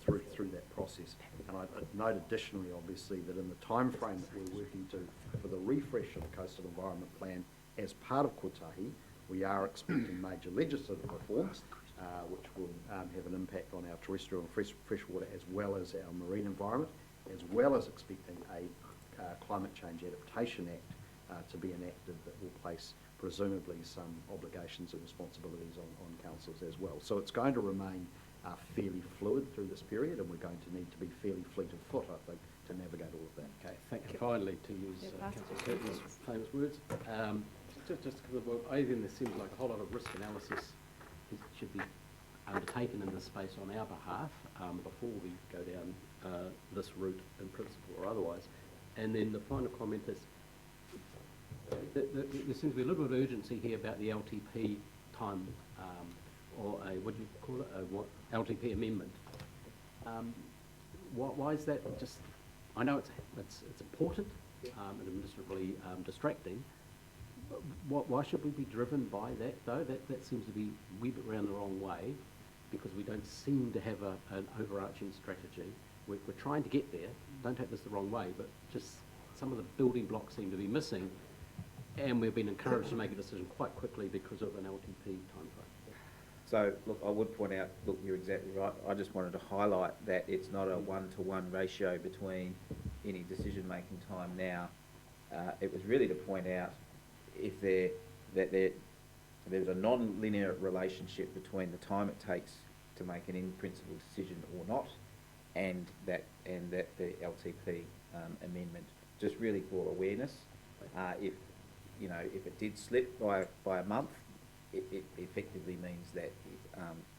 through that process. And I note additionally, obviously, that in the time frame that we're working to for the refresh of the Coastal Environment Plan as part of Kotahi, we are expecting major legislative reforms which will have an impact on our terrestrial and freshwater as well as our marine environment, as well as expecting a Climate Change Adaptation Act to be enacted that will place presumably some obligations and responsibilities on councils as well. So it's going to remain fairly fluid through this period, and we're going to need to be fairly fleet of foot, I think, to navigate all of that. Okay, thank you. Finally, to use Councillor Curtin's famous words, just because even there seems like a whole lot of risk analysis should be undertaken in this space on our behalf before we go down this route in principle or otherwise. And then the final comment is there seems to be a little bit of urgency here about the LTP time or a, what do you call it, a LTP amendment. Why is that just, I know it's important and administratively distracting, but why should we be driven by that though? That seems to be a wee bit round the wrong way, because we don't seem to have an overarching strategy. We're trying to get there, don't take this the wrong way, but just some of the building blocks seem to be missing, and we've been encouraged to make a decision quite quickly because of an LTP timeframe. So, look, I would point out, look, you're exactly right. I just wanted to highlight that it's not a one-to-one ratio between any decision-making time now. It was really to point out if there's a non-linear relationship between the time it takes to make an in-principle decision or not, and that the LTP amendment, just really for awareness. If it did slip by a month, it effectively means that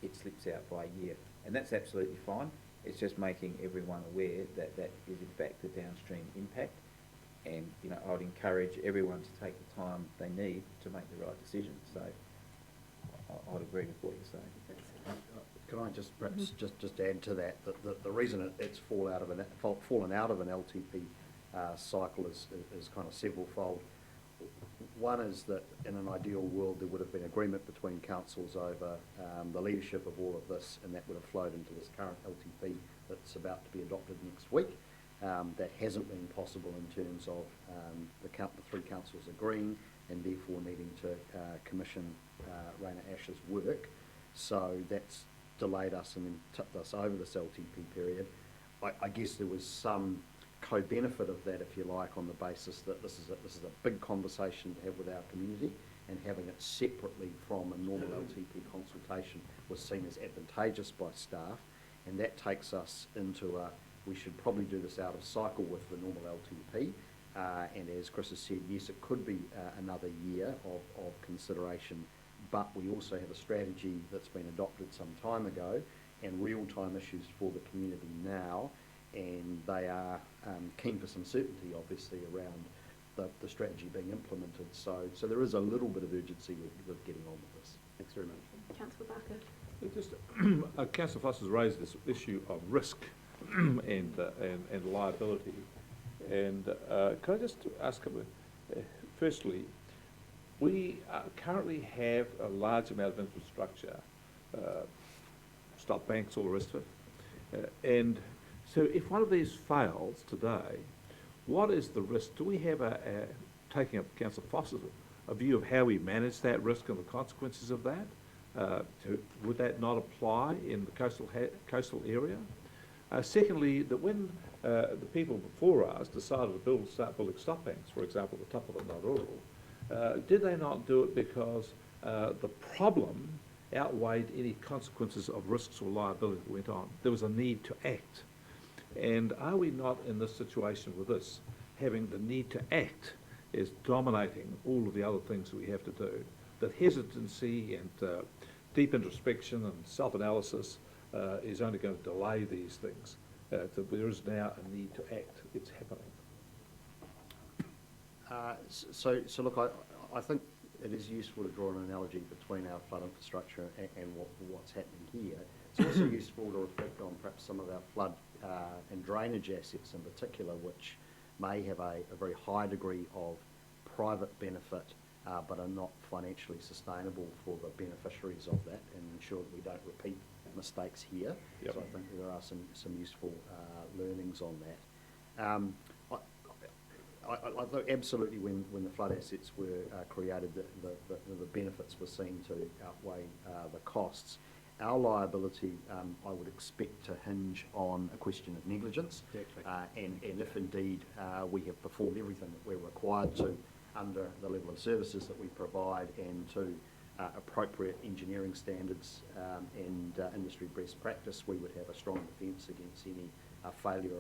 it slips out by a year, and that's absolutely fine. It's just making everyone aware that that is in fact the downstream impact, and I would encourage everyone to take the time they need to make the right decision. So I'd agree with what you're saying. Can I just perhaps just add to that, the reason it's fallen out of an LTP cycle is kind of several-fold. One is that in an ideal world there would have been agreement between councils over the leadership of all of this, and that would have flowed into this current LTP that's about to be adopted next week. That hasn't been possible in terms of the three councils agreeing and therefore needing to commission Rainer Ash's work. So that's delayed us and then tipped us over this LTP period. I guess there was some co-benefit of that, if you like, on the basis that this is a big conversation to have with our community, and having it separately from a normal LTP consultation was seen as advantageous by staff, and that takes us into we should probably do this out of cycle with the normal LTP, and as Chris has said, yes, it could be another year of consideration, but we also have a strategy that's been adopted some time ago and real-time issues for the community now, and they are keen for some certainty, obviously, around the strategy being implemented. So there is a little bit of urgency with getting on with this. Thanks very much. Councillor Barker. Just, Councillor Foster's raised this issue of risk and liability. And can I just ask, firstly, we currently have a large amount of infrastructure, stop banks, all the rest of it, and so if one of these fails today, what is the risk? Do we have taking up Councillor Foster's, a view of how we manage that risk and the consequences of that? Would that not apply in the coastal area? Secondly, that when the people before us decided to start building stop banks, for example, the top of the Tangaroa, did they not do it because the problem outweighed any consequences of risks or liability that went on? There was a need to act. And are we not in this situation with this, having the need to act is dominating all of the other things that we have to do? That hesitancy and deep introspection and self-analysis is only going to delay these things. There is now a need to act. It's happening. So look, I think it is useful to draw an analogy between our flood infrastructure and what's happening here. It's also useful to reflect on perhaps some of our flood and drainage assets in particular, which may have a very high degree of private benefit, but are not financially sustainable for the beneficiaries of that, and ensure that we don't repeat mistakes here. Yep. So I think there are some useful learnings on that. I thought absolutely when the flood assets were created, the benefits were seen to outweigh the costs. Our liability, I would expect to hinge on a question of negligence. Exactly. And if indeed we have performed everything that we're required to under the level of services that we provide, and to appropriate engineering standards and industry best practice, we would have a strong defence against any failure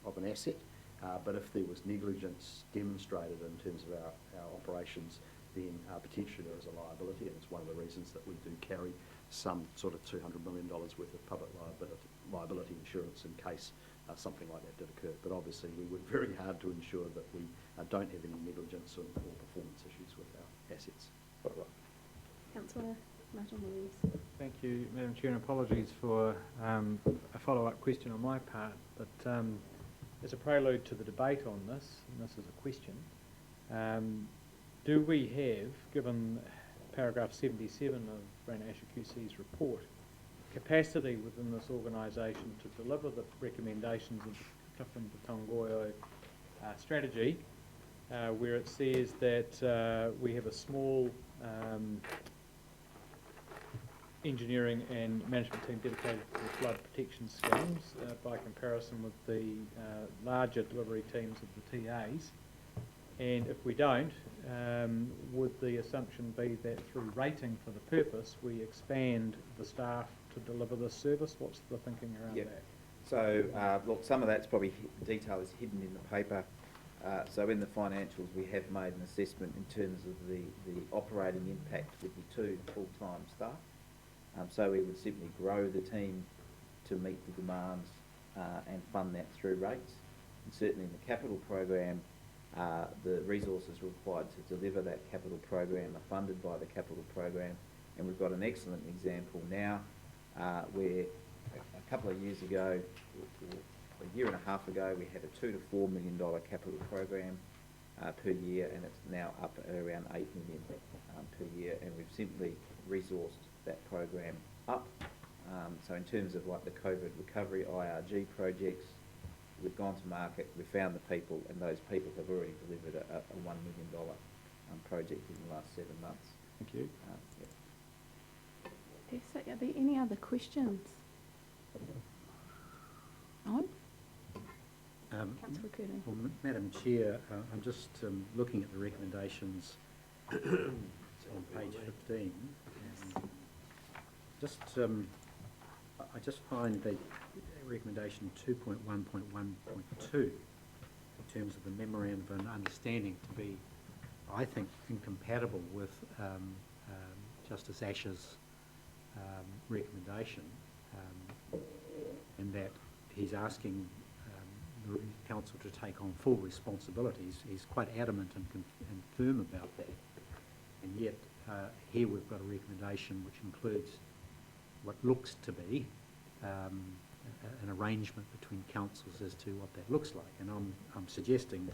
of an asset. But if there was negligence demonstrated in terms of our operations, then potentially there is a liability, and it's one of the reasons that we do carry some sort of $200 million worth of public liability insurance in case something like that did occur. But obviously we work very hard to ensure that we don't have any negligence or performance issues with our assets. Councillor Martin Williams. Thank you, Madam Chair, and apologies for a follow-up question on my part, but as a prelude to the debate on this, and this is a question, do we have, given paragraph 77 of Rainer Asher QC's report, capacity within this organisation to deliver the recommendations of the Clifton to Tongaroa strategy, where it says that we have a small engineering and management team dedicated to the flood protection schemes by comparison with the larger delivery teams of the TAs. And if we don't, would the assumption be that through rating for the purpose, we expand the staff to deliver this service? What's the thinking around that? So, look, some of that's probably detail is hidden in the paper. So in the financials, we have made an assessment in terms of the operating impact would be 2 full-time staff. So we would simply grow the team to meet the demands and fund that through rates. And certainly in the capital program, the resources required to deliver that capital program are funded by the capital program. And we've got an excellent example now where a couple of years ago, a year and a half ago, we had a $2 to $4 million capital program per year, and it's now up at around $8 million per year, and we've simply resourced that program up. So in terms of like the COVID recovery IRG projects, we've gone to market, we've found the people, and those people have already delivered a $1 million project in the last 7 months. Thank you. Okay, so are there any other questions? On? Councillor Curtin. Well, Madam Chair, I'm just looking at the recommendations on page 15. I just find the recommendation 2.1.1.2 in terms of the memorandum of understanding to be, I think, incompatible with Justice Asher's recommendation, and that he's asking the council to take on full responsibilities. He's quite adamant and firm about that, and yet here we've got a recommendation which includes what looks to be an arrangement between councils as to what that looks like, and I'm suggesting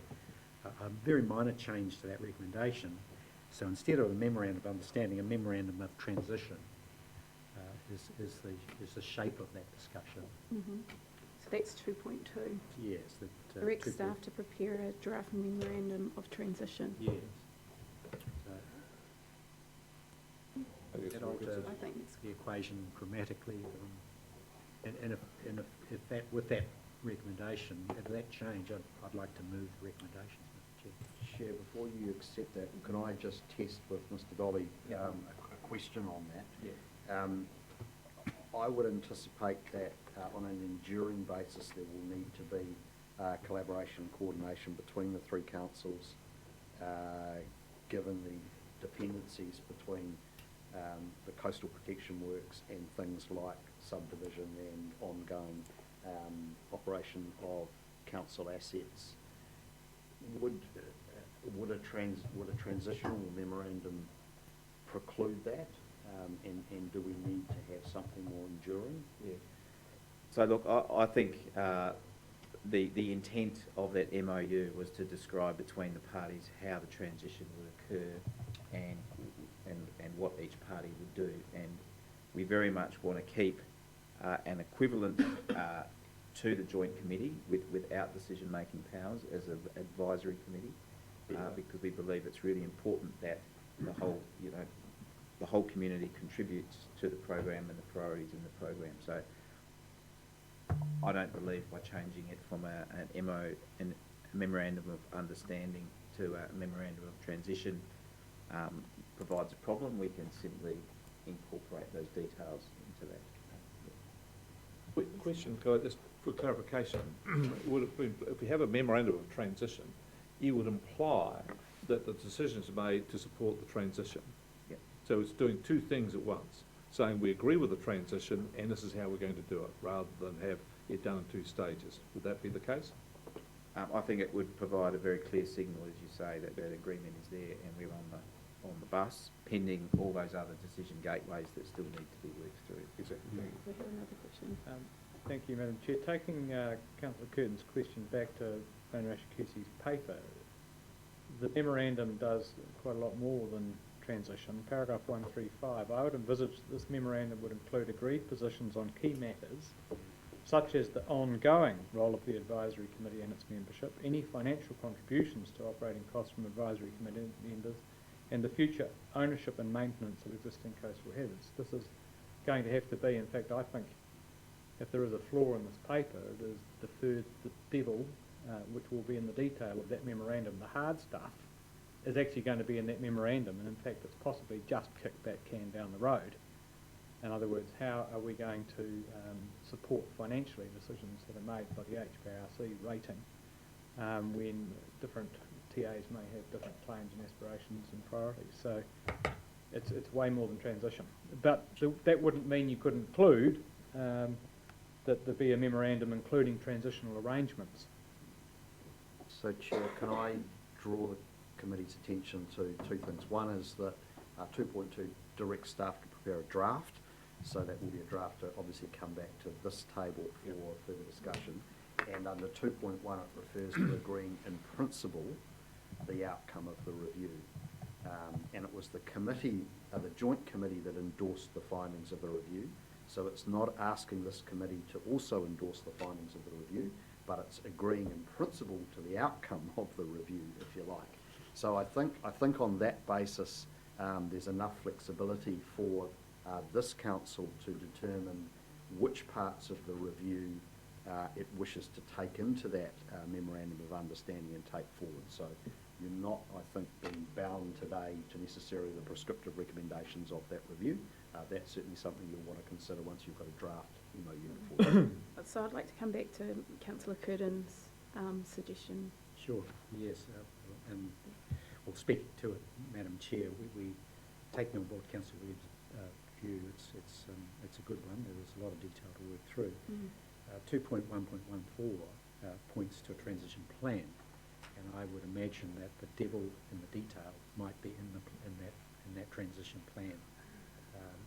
a very minor change to that recommendation. So instead of a memorandum of understanding, a memorandum of transition is the shape of that discussion. Mm-hmm. So that's 2.2. Yes. Direct staff to prepare a draft memorandum of transition. Yes. I guess That we'll alters get to- I think it's the equation grammatically, and if that, with that recommendation, if that change, I'd like to move the recommendations, Mr. Chair. Chair, before you accept that, can I just test with Mr. Dolly a question on that? Yeah. I would anticipate that on an enduring basis there will need to be collaboration and coordination between the 3 councils, given the dependencies between the coastal protection works and things like subdivision and ongoing operation of council assets. Would a transitional memorandum preclude that? And do we need to have something more enduring? Yeah. So look, I think the intent of that MOU was to describe between the parties how the transition would occur and what each party would do, and we very much want to keep an equivalent to the joint committee without decision-making powers as an advisory committee, because we believe it's really important that the whole community contributes to the program and the priorities in the program. So I don't believe by changing it from a memorandum of understanding to a memorandum of transition provides a problem. We can simply incorporate those details into that. Quick question, can I just, for clarification, would it be, if we have a memorandum of transition, it would imply that the decisions are made to support the transition. Yep. So it's doing 2 things at once, saying we agree with the transition and this is how we're going to do it, rather than have it done in 2 stages. Would that be the case? I think it would provide a very clear signal, as you say, that that agreement is there and we're on the bus, pending all those other decision gateways that still need to be worked through. Exactly. We have another question. Thank you, Madam Chair. Taking Councillor Curtin's question back to Ranarashikusi's paper, the memorandum does quite a lot more than transition. Paragraph 135, I would envisage this memorandum would include agreed positions on key matters such as the ongoing role of the advisory committee and its membership, any financial contributions to operating costs from advisory committee members, and the future ownership and maintenance of existing coastal hazards. This is going to have to be, in fact, I think, if there is a flaw in this paper, it is deferred the devil, which will be in the detail of that memorandum. The hard stuff is actually going to be in that memorandum, and in fact it's possibly just kicked that can down the road. In other words, how are we going to support financially decisions that are made by the HPRC rating when different TAs may have different claims and aspirations and priorities. So it's way more than transition. But that wouldn't mean you couldn't include that there be a memorandum including transitional arrangements. So, Chair, can I draw the committee's attention to two things? One is that 2.2 directs staff to prepare a draft. So that will be a draft to obviously come back to this table for further discussion. And under 2.1 it refers to agreeing in principle the outcome of the review. And it was the committee, the joint committee, that endorsed the findings of the review. So it's not asking this committee to also endorse the findings of the review, but it's agreeing in principle to the outcome of the review, if you like. So I think on that basis there's enough flexibility for this council to determine which parts of the review it wishes to take into that memorandum of understanding and take forward. So you're not, I think, being bound today to necessarily the prescriptive recommendations of that review. That's certainly something you'll want to consider once you've got a draft MOU before you. So I'd like to come back to Councillor Curtin's suggestion. Sure, yes, and well, speaking to it, Madam Chair, we taking on board Councillor Webb's view. It's a good one. There is a lot of detail to work through. 2.1.14 points to a transition plan, and I would imagine that the devil in the detail might be in that transition plan.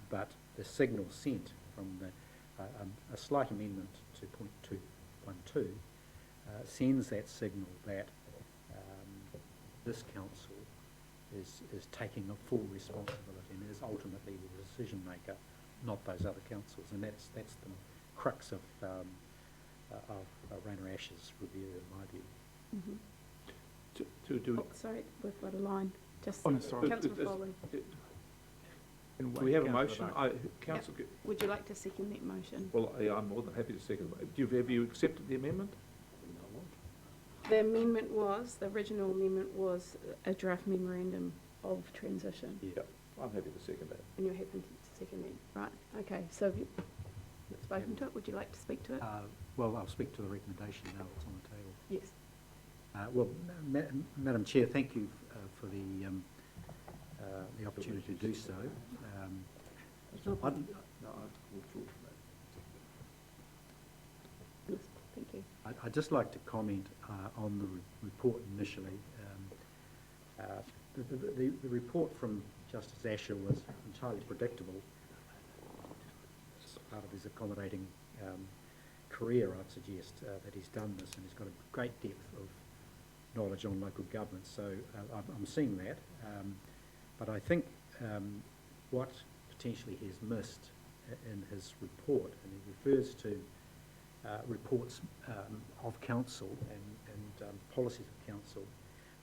But the signal sent from a slight amendment to 2.2 sends that signal that this council is taking a full responsibility and is ultimately the decision maker, not those other councils, and that's the crux of Rainer Ash's review, in my view. Sorry, we've got a line. Just Oh, no, sorry. Councillor Foley. Do we have a motion? Councillor, Would you like to second that motion? well, I'm more than happy to second it. Have you accepted the amendment? The amendment was, the original amendment was a draft memorandum of transition. Yeah, I'm happy to second that. And you're happy to second that? Right, okay, so have you spoken to it? Would you like to speak to it? Well, I'll speak to the recommendation now that's on the table. Yes. Well, Madam Chair, thank you for the opportunity to do so. Yes, thank you. I'd just like to comment on the report initially. The report from Justice Asher was entirely predictable. As part of his accommodating career, I'd suggest that he's done this, and he's got a great depth of knowledge on local government. So I'm seeing that. But I think what potentially he's missed in his report, and he refers to reports of council and policies of council,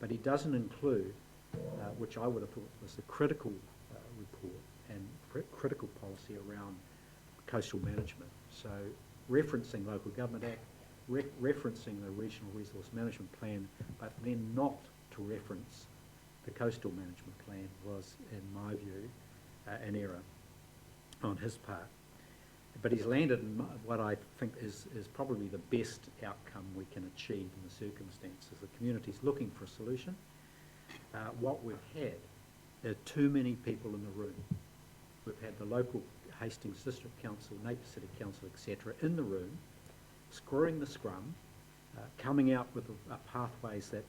but he doesn't include, which I would have thought was the critical report and critical policy around coastal management. So referencing Local Government Act, referencing the Regional Resource Management Plan, but then not to reference the Coastal Management Plan was, in my view, an error on his part. But he's landed in what I think is probably the best outcome we can achieve in the circumstances. The community's looking for a solution. What we've had are too many people in the room. We've had the local Hastings District Council, Napier City Council, etc., in the room, screwing the scrum, coming out with pathways that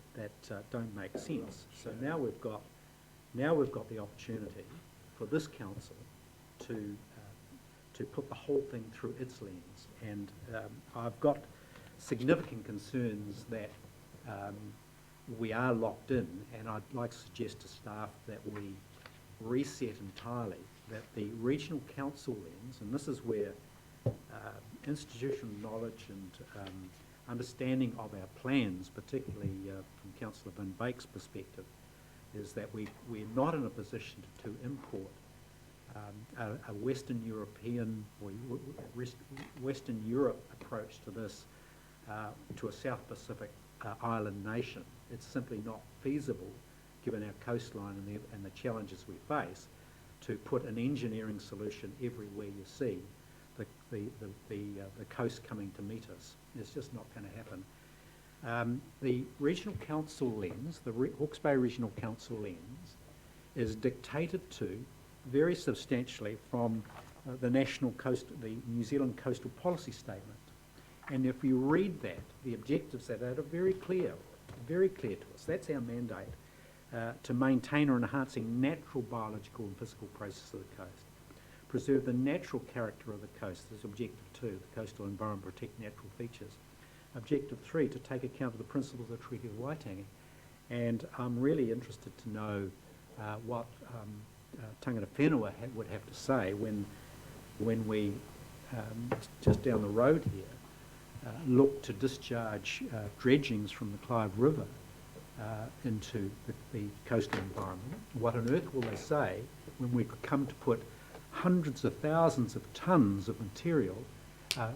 don't make sense. So now we've got the opportunity for this council to put the whole thing through its lens, and I've got significant concerns that we are locked in, and I'd like to suggest to staff that we reset entirely, that the regional council lens, and this is where institutional knowledge and understanding of our plans, particularly from Councillor Van Beek's perspective, is that we're not in a position to import a Western European or Western Europe approach to this to a South Pacific island nation. It's simply not feasible, given our coastline and the challenges we face, to put an engineering solution everywhere you see the coast coming to meet us. It's just not going to happen. The regional council lens, the Hawke's Bay Regional Council lens, is dictated to very substantially from the New Zealand Coastal Policy Statement. And if you read that, the objectives that are very clear to us. That's our mandate, to maintain or enhancing natural, biological and physical processes of the coast. Preserve the natural character of the coast is objective 2, the coastal environment, protect natural features. Objective 3, to take account of the principles of the Treaty of Waitangi. And I'm really interested to know what Tangata Whenua would have to say when we, just down the road here, look to discharge dredgings from the Clive River into the coastal environment. What on earth will they say when we come to put hundreds of thousands of tonnes of material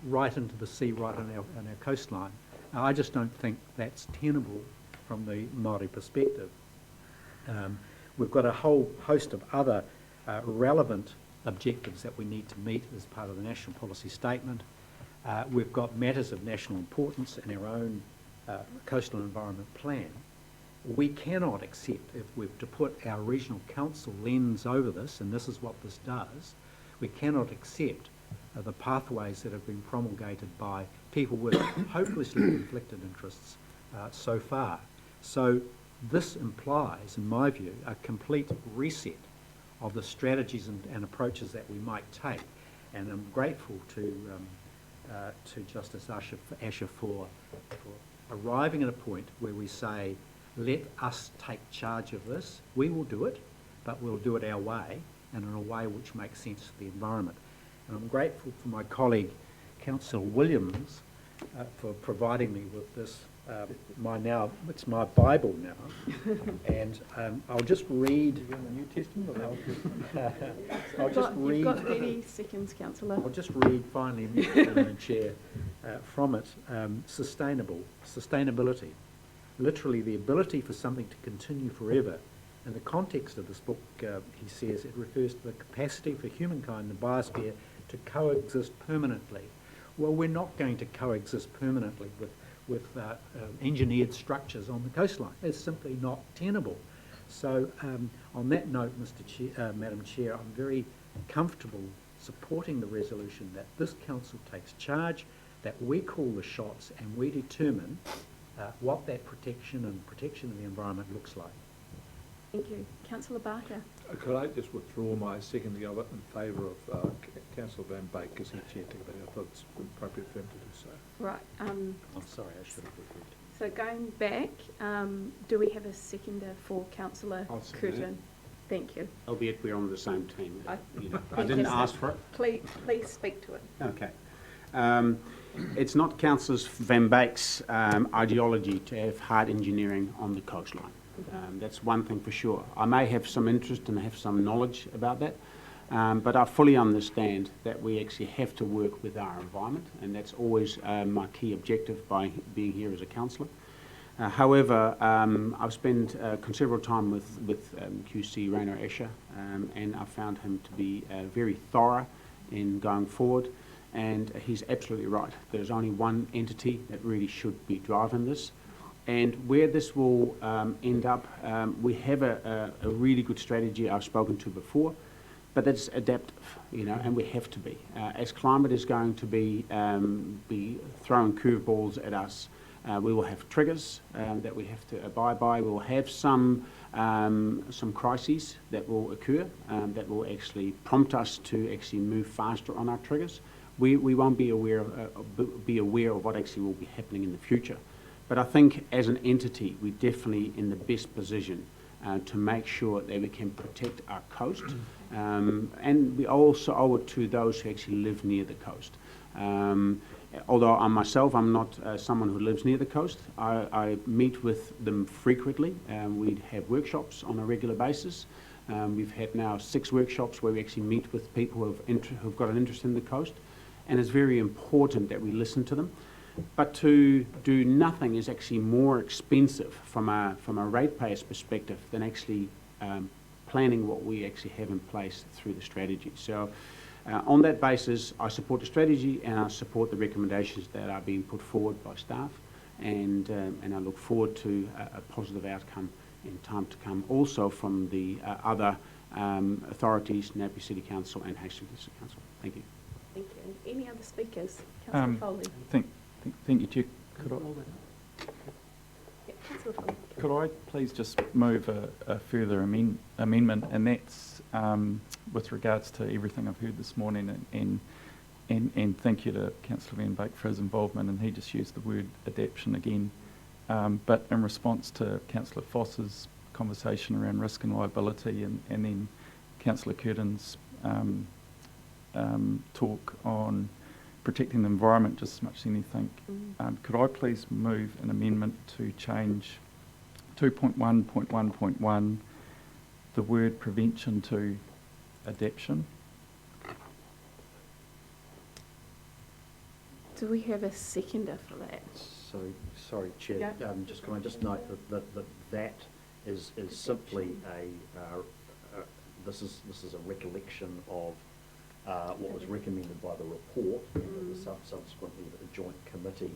right into the sea, right on our coastline? Now, I just don't think that's tenable from the Maori perspective. We've got a whole host of other relevant objectives that we need to meet as part of the National Policy Statement. We've got matters of national importance in our own Coastal Environment Plan. We cannot accept, if we're to put our regional council lens over this, and this is what this does, we cannot accept the pathways that have been promulgated by people with hopelessly conflicted interests so far. So this implies, in my view, a complete reset of the strategies and approaches that we might take. And I'm grateful to Justice Asher for arriving at a point where we say, let us take charge of this. We will do it, but we'll do it our way and in a way which makes sense for the environment. And I'm grateful for my colleague, Councillor Williams, for providing me with this. It's my Bible now, and I'll just read. Are you in the New Testament? I'll just read. You've got 30 seconds, Councillor. I'll just read finally, Madam Chair, from it. Sustainability, literally the ability for something to continue forever. In the context of this book, he says it refers to the capacity for humankind, the biosphere, to coexist permanently. Well, we're not going to coexist permanently with engineered structures on the coastline. It's simply not tenable. So on that note, Madam Chair, I'm very comfortable supporting the resolution that this council takes charge, that we call the shots and we determine what that protection of the environment looks like. Thank you. Councillor Barker. Could I just withdraw my seconding of it in favour of Councillor Van Beek, because he chaired it, but I thought it's appropriate for him to do so. Right. I'm sorry, I should have agreed. So going back, do we have a seconder for Councillor I'll second Curtin? Thank you. Albeit we're on the same team. I I didn't fantastic. ask for it. Please speak to it. Okay. It's not Councillor Van Beek's ideology to have hard engineering on the coastline. That's one thing for sure. I may have some interest and have some knowledge about that, but I fully understand that we actually have to work with our environment, and that's always my key objective by being here as a councillor. However, I've spent considerable time with QC Rainer Escher, and I found him to be very thorough in going forward, and he's absolutely right. There's only one entity that really should be driving this. And where this will end up, we have a really good strategy I've spoken to before, but that's adaptive, and we have to be. As climate is going to be throwing curveballs at us, we will have triggers that we have to abide by. We will have some crises that will occur that will actually prompt us to actually move faster on our triggers. We won't be aware of what actually will be happening in the future. But I think as an entity, we're definitely in the best position to make sure that we can protect our coast. And we also owe it to those who actually live near the coast. Although I'm not someone who lives near the coast, I meet with them frequently. We have workshops on a regular basis. We've had now 6 workshops where we actually meet with people who've got an interest in the coast, and it's very important that we listen to them. But to do nothing is actually more expensive from a ratepayer's perspective than actually planning what we actually have in place through the strategy. So on that basis, I support the strategy and I support the recommendations that are being put forward by staff, and I look forward to a positive outcome in time to come, also from the other authorities, Napier City Council and Hastings District Council. Thank you. Thank you. Any other speakers? Councillor Foley. Thank you, Chair. Yeah, Councillor Foley. Could I please just move a further amendment, and that's with regards to everything I've heard this morning, and thank you to Councillor Van Beek for his involvement, and he just used the word adaptation again. But in response to Councillor Foss's conversation around risk and liability, and then Councillor Curtin's talk on protecting the environment just as much as anything, could I please move an amendment to change 2.1.1.1, the word prevention to adaptation? Do we have a seconder for that? So, sorry, Chair, Yeah. can I just note that is simply this is a recollection of what was recommended by the report, and that subsequently the joint committee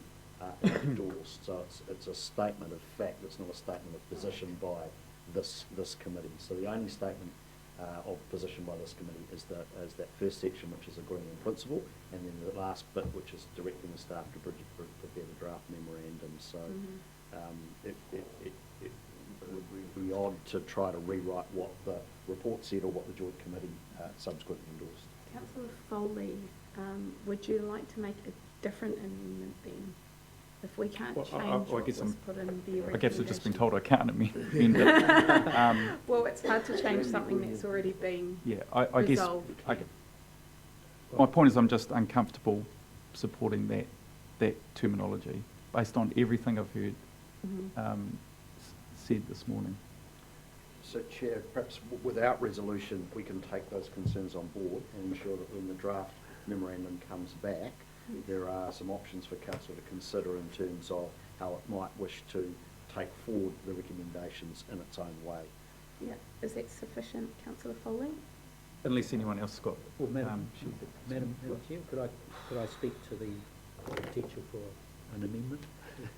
endorsed. So it's a statement of fact. It's not a statement of position by this committee. So the only statement of position by this committee is that first section, which is agreeing in principle, and then the last bit, which is directing the staff to prepare the draft memorandum. So it would be odd to try to rewrite what the report said or what the joint committee subsequently endorsed. Councillor Foley, would you like to make a different amendment then? If we can't Well, change I what guess was put in the I guess I've just been recommendation. told I can't amend it. Well, it's hard to change something that's already been Yeah, I guess resolved. my point is I'm just uncomfortable supporting that terminology based on everything I've heard said this morning. So, Chair, perhaps without resolution, we can take those concerns on board and ensure that when the draft memorandum comes back, there are some options for Council to consider in terms of how it might wish to take forward the recommendations in its own way. Yeah, is that sufficient, Councillor Foley? Unless anyone else got. Well, Madam Chair, could I speak to the potential for an amendment?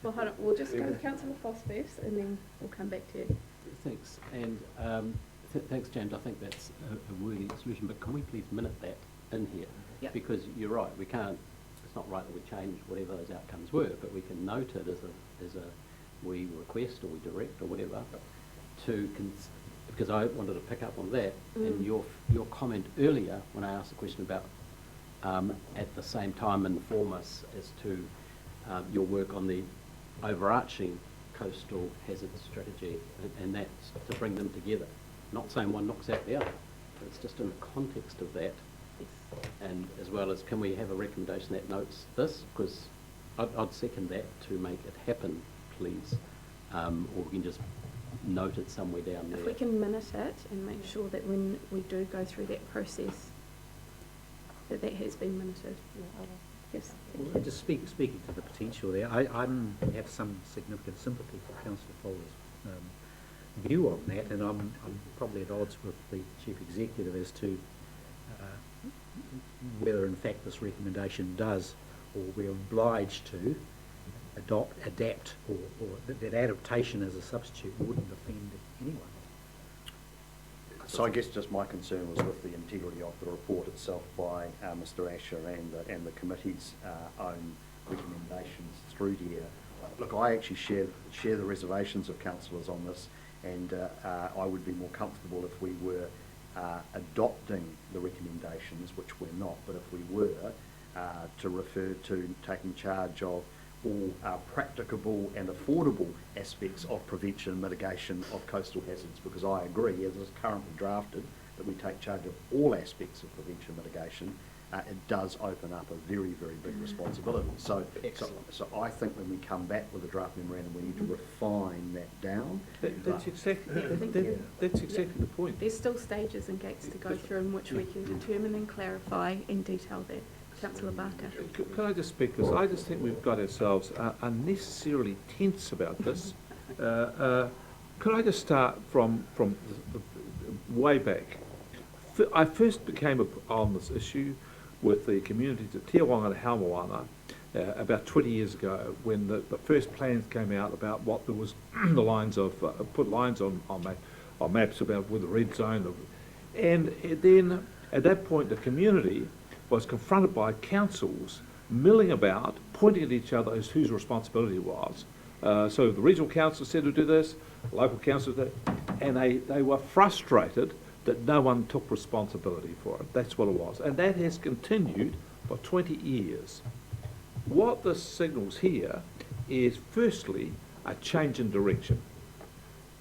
Well, hold on, we'll just go with Councillor Foss first, and then we'll come back to you. Thanks, and thanks, James. I think that's a worthy solution, but can we please minute that in here? Yep. Because you're right, we can't, it's not right that we change whatever those outcomes were, but we can note it as a we request or we direct or whatever, because I wanted to pick up on that, and your comment earlier when I asked the question about at the same time inform us as to your work on the overarching coastal hazard strategy, and that's to bring them together. Not saying one knocks out the other, but it's just in the context of that. Yes. And as well as, can we have a recommendation that notes this? Because I'd second that to make it happen, please. Or we can just note it somewhere down there. If we can minute it and make sure that when we do go through that process, that has been minuted. Yes, thank Well, you. just speaking to the potential there, I have some significant sympathy for Councillor Foley's view on that, and I'm probably at odds with the Chief Executive as to whether in fact this recommendation does, or we're obliged to adapt, or that adaptation as a substitute wouldn't offend anyone. So I guess just my concern was with the integrity of the report itself by Mr. Asher and the committee's own recommendations through here. Look, I actually share the reservations of councillors on this, and I would be more comfortable if we were adopting the recommendations, which we're not, but if we were, to refer to taking charge of all practicable and affordable aspects of prevention and mitigation of coastal hazards, because I agree, as it's currently drafted, that we take charge of all aspects of prevention and mitigation, it does open up a very, very big responsibility. So I think when we come back with a draft memorandum, we need to refine that down. That's exactly the point. There's still stages and gates to go through in which we can determine and clarify in detail that. Councillor Barker. Can I just speak, because I just think we've got ourselves unnecessarily tense about this. Could I just start from way back? I first became on this issue with the communities of Te Wanga and Haumoana about 20 years ago, when the first plans came out about what there was the lines of, put lines on maps about with the red zone. And then at that point the community was confronted by councils milling about, pointing at each other as whose responsibility it was. So the regional council said to do this, local council did, and they were frustrated that no one took responsibility for it. That's what it was. And that has continued for 20 years. What this signals here is, firstly, a change in direction.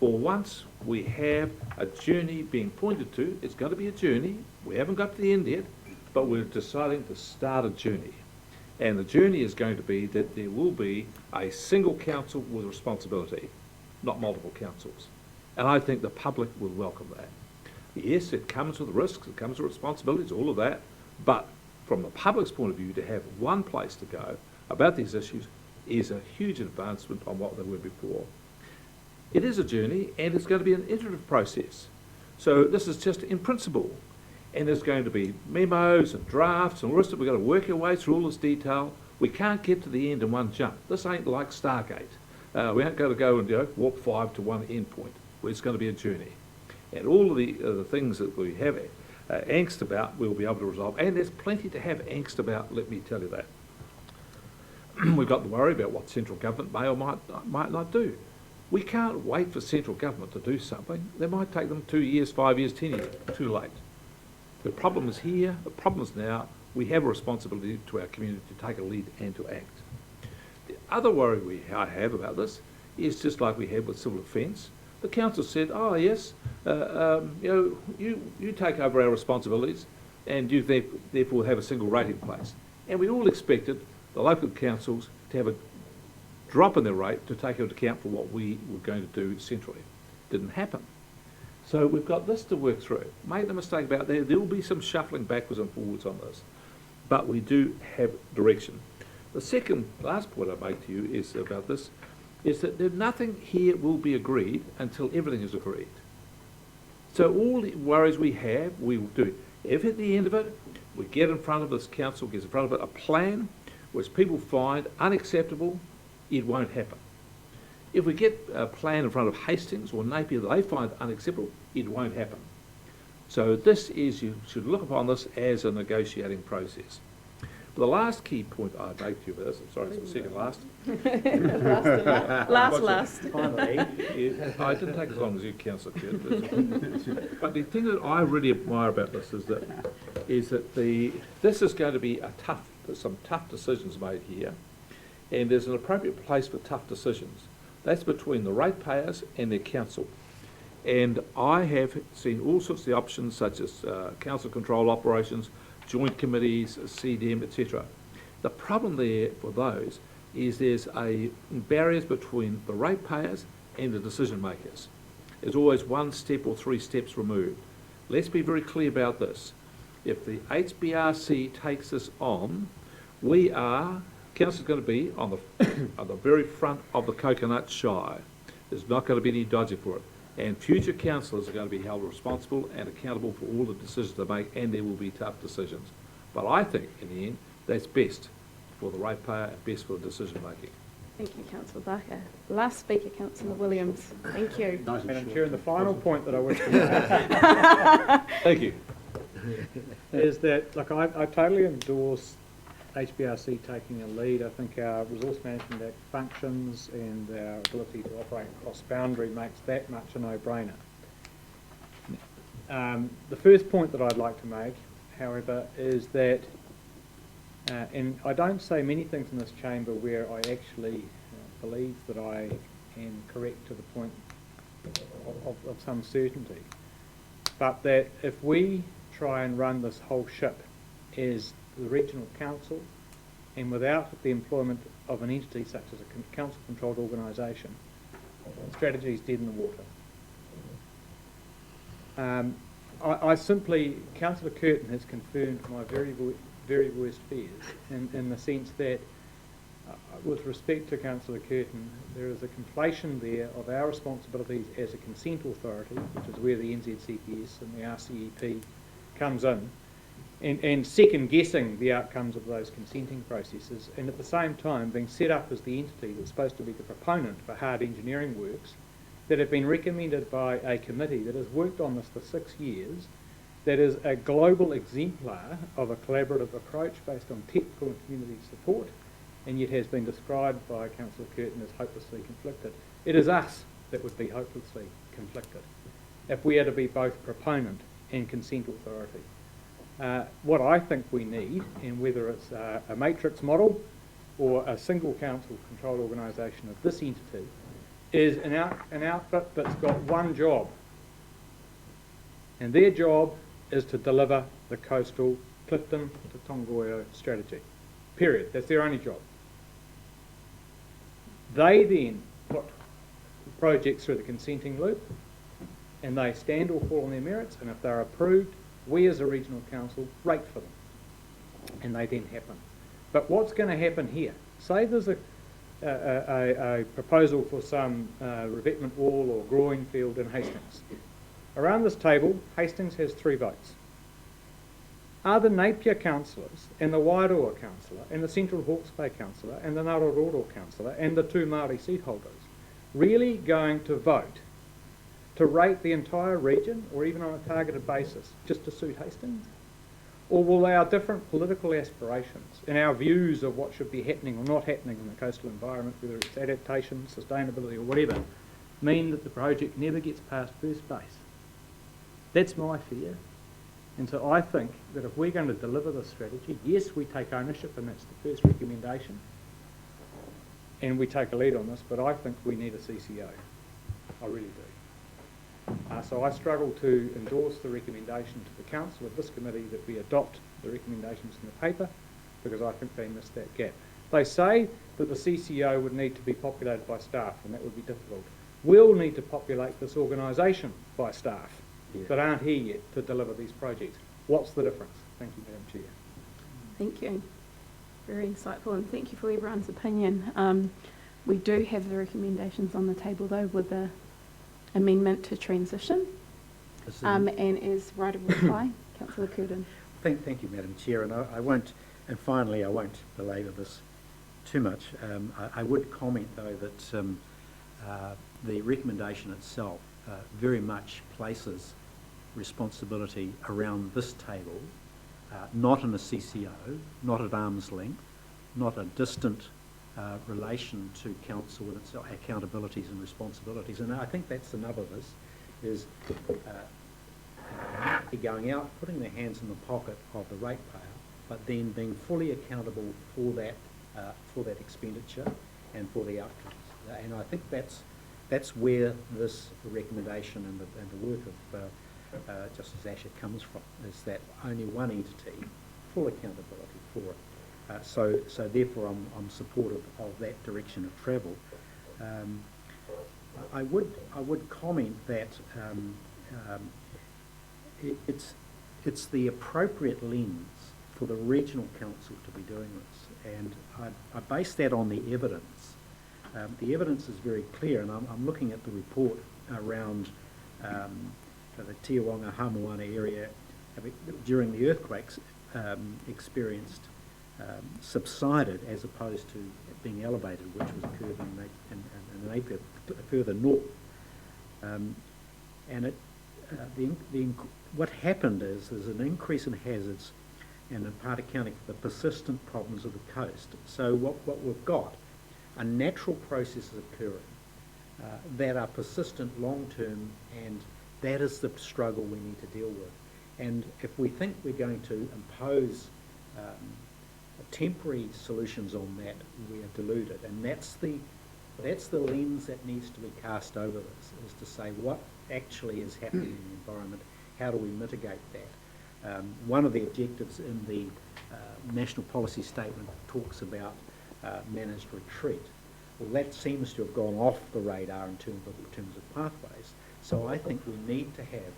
For once, we have a journey being pointed to. It's going to be a journey. We haven't got to the end yet, but we're deciding to start a journey. And the journey is going to be that there will be a single council with responsibility, not multiple councils. And I think the public will welcome that. Yes, it comes with risks, it comes with responsibilities, all of that, but from the public's point of view, to have one place to go about these issues is a huge advancement on what they were before. It is a journey, and it's going to be an iterative process. So this is just in principle, and there's going to be memos and drafts and all the rest of it. We've got to work our way through all this detail. We can't get to the end in one jump. This ain't like Stargate. We aren't going to go and walk 5 to one end point. It's going to be a journey. And all of the things that we have angst about, we'll be able to resolve. And there's plenty to have angst about, let me tell you that. We've got to worry about what central government may or might not do. We can't wait for central government to do something. They might take them 2 years, 5 years, 10 years. Too late. The problem is here. The problem is now. We have a responsibility to our community to take a lead and to act. The other worry I have about this is just like we had with civil defence. The council said, oh yes, you take over our responsibilities and you therefore have a single rate in place. And we all expected the local councils to have a drop in their rate to take into account for what we were going to do centrally. Didn't happen. So we've got this to work through. Make no mistake about that, there will be some shuffling backwards and forwards on this. But we do have direction. The last point I make to you is about this, is that nothing here will be agreed until everything is agreed. So all the worries we have, we will do. If at the end of it, we get in front of this council, gets in front of it, a plan which people find unacceptable, it won't happen. If we get a plan in front of Hastings or Napier that they find unacceptable, it won't happen. So this is, you should look upon this as a negotiating process. But the last key point I make to you about this, I'm sorry, it's the second last. last. Finally, I didn't take as long as you, Councillor Kidd. But the thing that I really admire about this is that this is going to be there's some tough decisions made here, and there's an appropriate place for tough decisions. That's between the ratepayers and their council. And I have seen all sorts of the options, such as council control operations, joint committees, CDM, etc. The problem there for those is there's barriers between the ratepayers and the decision makers. There's always 1 step or 3 steps removed. Let's be very clear about this. If the HBRC takes this on, council's going to be on the very front of the coconut shy. There's not going to be any dodging for it. And future councillors are going to be held responsible and accountable for all the decisions they make, and there will be tough decisions. But I think, in the end, that's best for the ratepayer and best for the decision making. Thank you, Councillor Barker. Last speaker, Councillor Williams. Thank you. Madam Chair, and the final point that I wish to make Thank you. is that, look, I totally endorse HBRC taking a lead. I think our Resource Management Act functions and our ability to operate cross-boundary makes that much a no-brainer. The first point that I'd like to make, however, is that, and I don't say many things in this chamber where I actually believe that I am correct to the point of some certainty, but that if we try and run this whole ship as the regional council and without the employment of an entity such as a council-controlled organisation, strategy is dead in the water. I simply, Councillor Curtin has confirmed my very worst fears in the sense that, with respect to Councillor Curtin, there is a conflation there of our responsibilities as a consent authority, which is where the NZCPS and the RCEP comes in, and second-guessing the outcomes of those consenting processes, and at the same time being set up as the entity that's supposed to be the proponent for hard engineering works that have been recommended by a committee that has worked on this for 6 years, that is a global exemplar of a collaborative approach based on technical and community support, and yet has been described by Councillor Curtin as hopelessly conflicted. It is us that would be hopelessly conflicted if we are to be both proponent and consent authority. What I think we need, and whether it's a matrix model or a single council controlled organisation of this entity, is an outfit that's got one job, and their job is to deliver the coastal Clifton to Tongaroa strategy. Period. That's their only job. They then put projects through the consenting loop, and they stand or fall on their merits, and if they're approved, we as a regional council rate for them, and they then happen. But what's going to happen here? Say there's a proposal for some revetment wall or growing field in Hastings. Around this table, Hastings has 3 votes. Are the Napier councillors and the Wairoa councillor and the Central Hawke's Bay councillor and the Narororo councillor and the 2 Mauri seat holders really going to vote to rate the entire region, or even on a targeted basis, just to suit Hastings? Or will our different political aspirations and our views of what should be happening or not happening in the coastal environment, whether it's adaptation, sustainability or whatever, mean that the project never gets past first base? That's my fear. And so I think that if we're going to deliver this strategy, yes, we take ownership, and that's the first recommendation, and we take a lead on this, but I think we need a CCO. I really do. So I struggle to endorse the recommendation to the council of this committee that we adopt the recommendations in the paper, because I think they miss that gap. They say that the CCO would need to be populated by staff, and that would be difficult. We'll need to populate this organisation by staff that aren't here yet to deliver these projects. What's the difference? Thank you, Madam Chair. Thank you. Very insightful, and thank you for everyone's opinion. We do have the recommendations on the table, though, with the amendment to transition. And as right of reply, Councillor Curtin. Thank you, Madam Chair, and I won't belabor this too much. I would comment, though, that the recommendation itself very much places responsibility around this table, not in a CCO, not at arm's length, not a distant relation to council with its accountabilities and responsibilities. And I think that's the nub of this, is going out, putting their hands in the pocket of the ratepayer, but then being fully accountable for that expenditure and for the outcomes. And I think that's where this recommendation and the work of Justice Asher comes from, is that only one entity, full accountability for it. So therefore I'm supportive of that direction of travel. I would comment that it's the appropriate lens for the regional council to be doing this, and I base that on the evidence. The evidence is very clear, and I'm looking at the report around the Tiawanga Hamoana area during the earthquakes experienced subsided as opposed to being elevated, which was occurred in Napier further north. What happened is there's an increase in hazards, and in part accounting for the persistent problems of the coast. So what we've got are natural processes occurring that are persistent long-term, and that is the struggle we need to deal with. And if we think we're going to impose temporary solutions on that, we are deluded. And that's the lens that needs to be cast over this, is to say what actually is happening in the environment, how do we mitigate that? One of the objectives in the national policy statement talks about managed retreat. Well, that seems to have gone off the radar in terms of pathways. So I think we need to have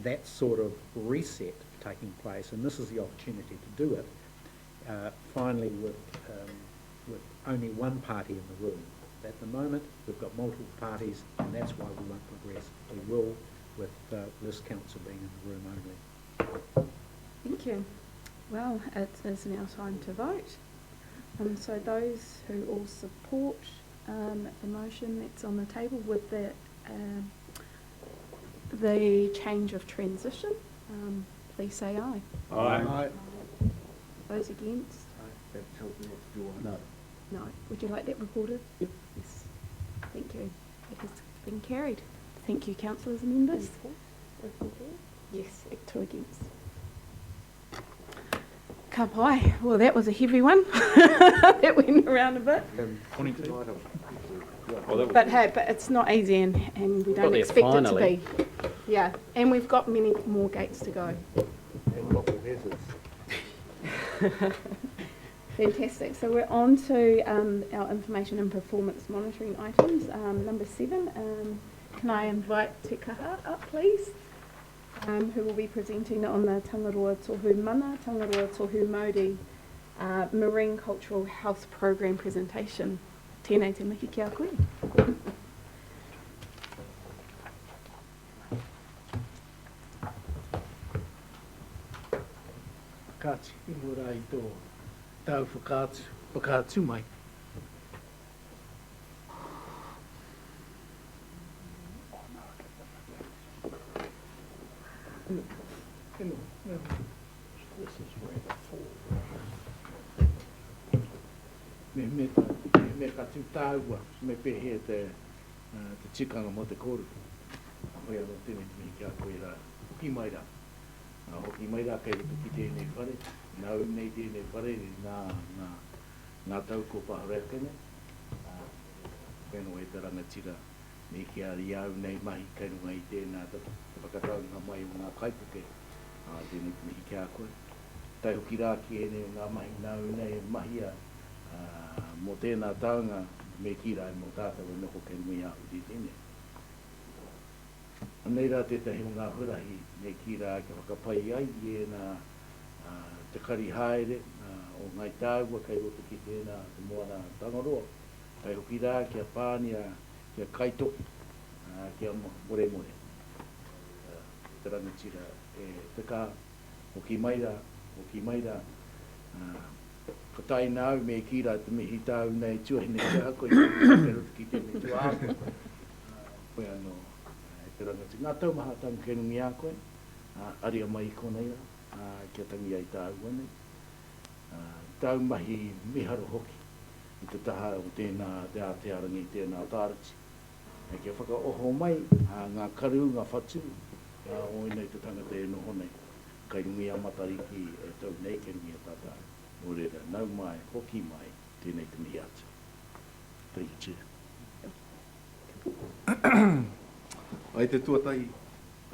that sort of reset taking place, and this is the opportunity to do it. Finally, with only one party in the room. At the moment, we've got multiple parties, and that's why we won't progress. We will with this council being in the room only. Thank you. Well, it is now time to vote. So those who all support the motion that's on the table with the change of transition, please say aye. Aye. Those against? No. No. Would you like that recorded? Yes. Thank you. It has been carried. Thank you, councillors and members. Yes, 2 against. Ka pai. Well, that was a heavy one. That went around a bit. But hey, but it's not easy, and we don't there expect finally. it to be. Yeah, and we've got many more gates to go. Fantastic. So we're on to our information and performance monitoring items. Number 7. Can I invite Te Kaha up, please? Who will be presenting on the Tangaroa Tohu Mana, Tangaroa Tohu Mauri Marine Cultural Health Program presentation. Tēnei te mihi ki a koe. Kāti, inora I tō tau whakātu mai. Me ka tū tāua, me pehe te tikanga mo te koru. Hoi anō tēnei te mihi ki a koe rā. Hoki mai rā. Hoki mai rā kei rutu ki tēnei whare. Nau nei tēnei whare, ngā tau ko paharea kene. Whenua e te rangatira, me ki a riau nei mahi kei runga I tēnā te whakataunga mai o ngā kaipuke. Tēnei te mihi ki a koe. Tai hoki rā ki ene o ngā mahi nau nei mahia mo tēnā taunga me ki rai mo tātou e noko kei mui au di tēnei. Nei rā tētahi o ngā hurahi me ki rā ki whakapai ai e nā te kari haere o ngai tāua kei roto ki tēnā te moana Tangaroa. Tai hoki rā kia pānia kia kaito kia more more. Te rangatira e te kā hoki mai rā Katai nāu me ki rā te mihi tāu nei tuahine te hako I te roto ki tēnei tu āko. Koe anō, te rangati. Ngā taumaha tangu kei nungi a koe, aria mai I konei rā, kia tangi ai tāu anei. Tāu mahi miharo hoki, I te taha o tēnā te Aotearangi, tēnā Tārati. Kia whakaoho mai, ngā karu, ngā whatu, o nei te tangata e noho nei. Kei nungi a matariki e tau nei kei nungi a tātāu. O reira, nau mai, hoki mai, tēnei te mihi atu. Thank you. Ai te tuatai,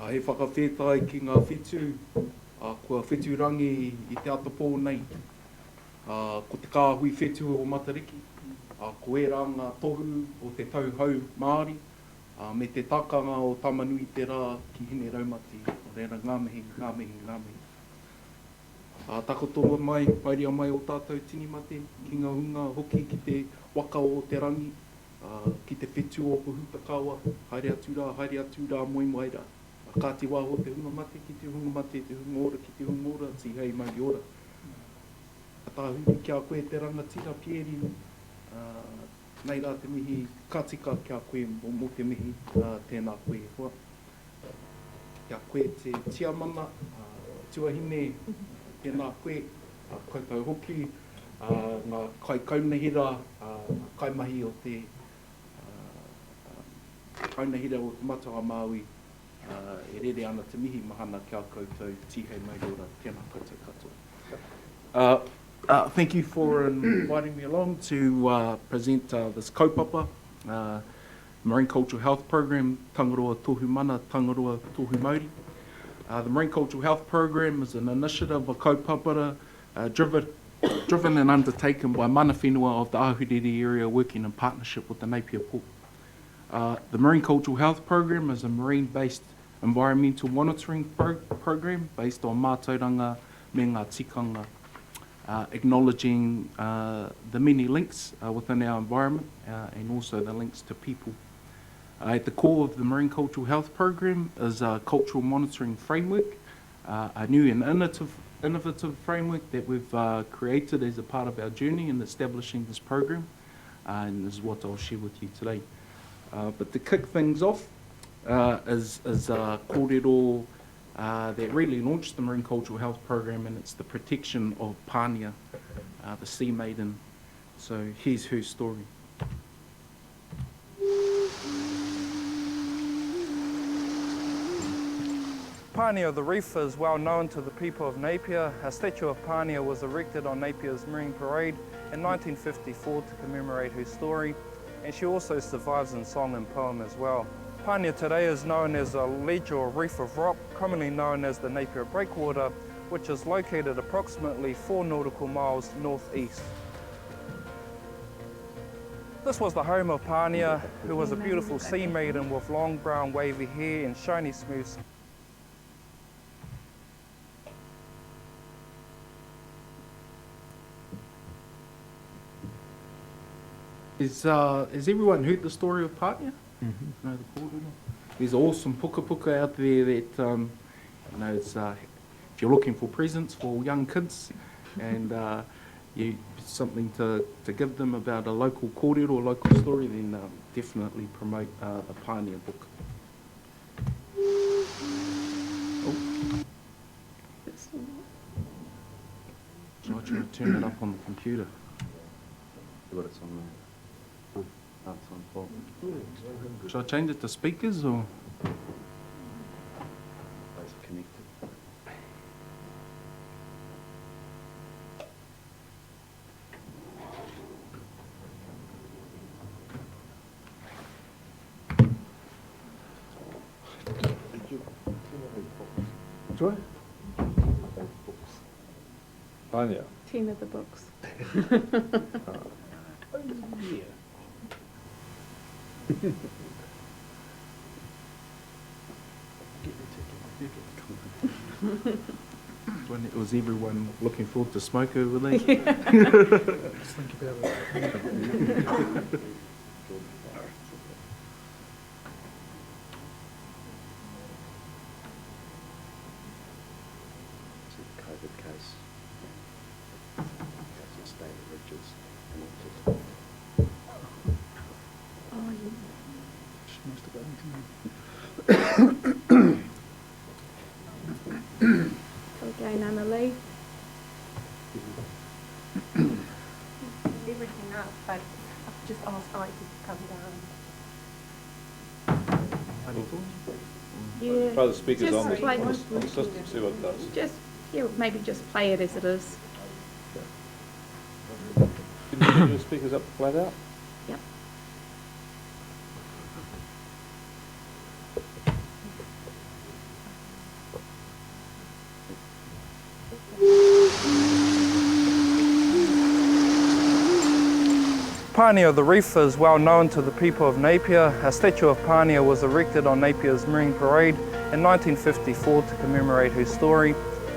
he whakawhetai ki ngā whetū, kua whetūrangi I te atapō nei. Ko te kāhui whetū o Matariki, ko e rā ngā tohu o te tauhau Mauri, me te takanga o tamanui te rā ki hine raumati, o reira ngāmihi. Takoto mai, wairia mai o tātou tini mate, ki ngā hunga hoki ki te waka o te rangi, ki te whetū o Puhutakawa, haere atu rā moi mai rā. Ka te wāho te hunga mate, ki te hunga mate, te hunga ora, ki te hunga ora, ti hei mai ora. Tā huri kia koe te rangatira pieri, nei rā te mihi katika kia koe mo te mihi, tēnā koe hoa. Kia koe te tiamana, tuahine, tēnā koe, koutou hoki, ngā kai kaunahira, kaimahi o te kaunahira o te matawa Māui, e rere ana te mihi mahana kia koutou tihei mai ora, tēnā koutou katoa. Thank you for inviting me along to present this kaupapa, Marine Cultural Health Program, Tangaroa Tohu Mana, Tangaroa Tohu Mauri. The Marine Cultural Health Program is an initiative, a kaupapara, driven and undertaken by mana whenua of the Ahuriri area working in partnership with the Napier Port. The Marine Cultural Health Program is a marine-based environmental monitoring program based on mātauranga me ngā tikanga, acknowledging the many links within our environment and also the links to people. At the core of the Marine Cultural Health Program is a cultural monitoring framework, a new and innovative framework that we've created as a part of our journey in establishing this program, and this is what I'll share with you today. But to kick things off is kōrero that really launched the Marine Cultural Health Program, and it's the protection of Pānia, the sea maiden. So here's her story. Pānia the reef is well known to the people of Napier. A statue of Pānia was erected on Napier's Marine Parade in 1954 to commemorate her story, and she also survives in song and poem as well. Pānia today is known as a ledge or reef of rock, commonly known as the Napier Breakwater, which is located approximately 4 nautical miles northeast. This was the home of Pānia, who was a beautiful sea maiden with long brown wavy hair and shiny smooth skin. Has everyone heard the story of Pānia? Mm-hmm. No, the kōrero. There's awesome puka puka out there that, it's, if you're looking for presents for young kids and something to give them about a local kōrero or local story, then definitely promote the Pānia book. Oh. Shall I try to turn it up on the computer? What it's on there. Oh, it's on full. Should I change it to speakers or? Those are connected. Joy? Pānia. 10 of the books. Yeah. When it was everyone looking forward to smoke over there. Just think about it. COVID case. Hasn't stayed at Richards. And it's just Oh, yeah. She must have gone Okay, Nana Lee. Everything up, but I've just asked Ike to come down. Yeah. Try the speakers Just on the play- system, see what it does. Just, yeah, maybe just play it as it is. Can you turn your speakers up flat out? Yep. Pānia the reef is well known to the people of Napier. A statue of Pānia was erected on Napier's Marine Parade in 1954 to commemorate her story,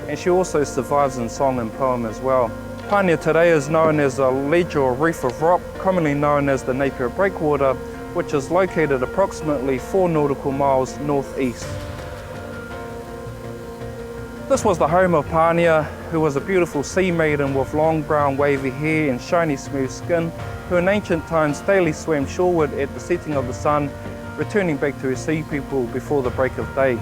and she also survives in song and poem as well. Pānia today is known as a ledge or reef of rock, commonly known as the Napier Breakwater, which is located approximately 4 nautical miles northeast. This was the home of Pānia, who was a beautiful sea maiden with long brown wavy hair and shiny smooth skin, who in ancient times daily swam shoreward at the setting of the sun, returning back to her sea people before the break of day.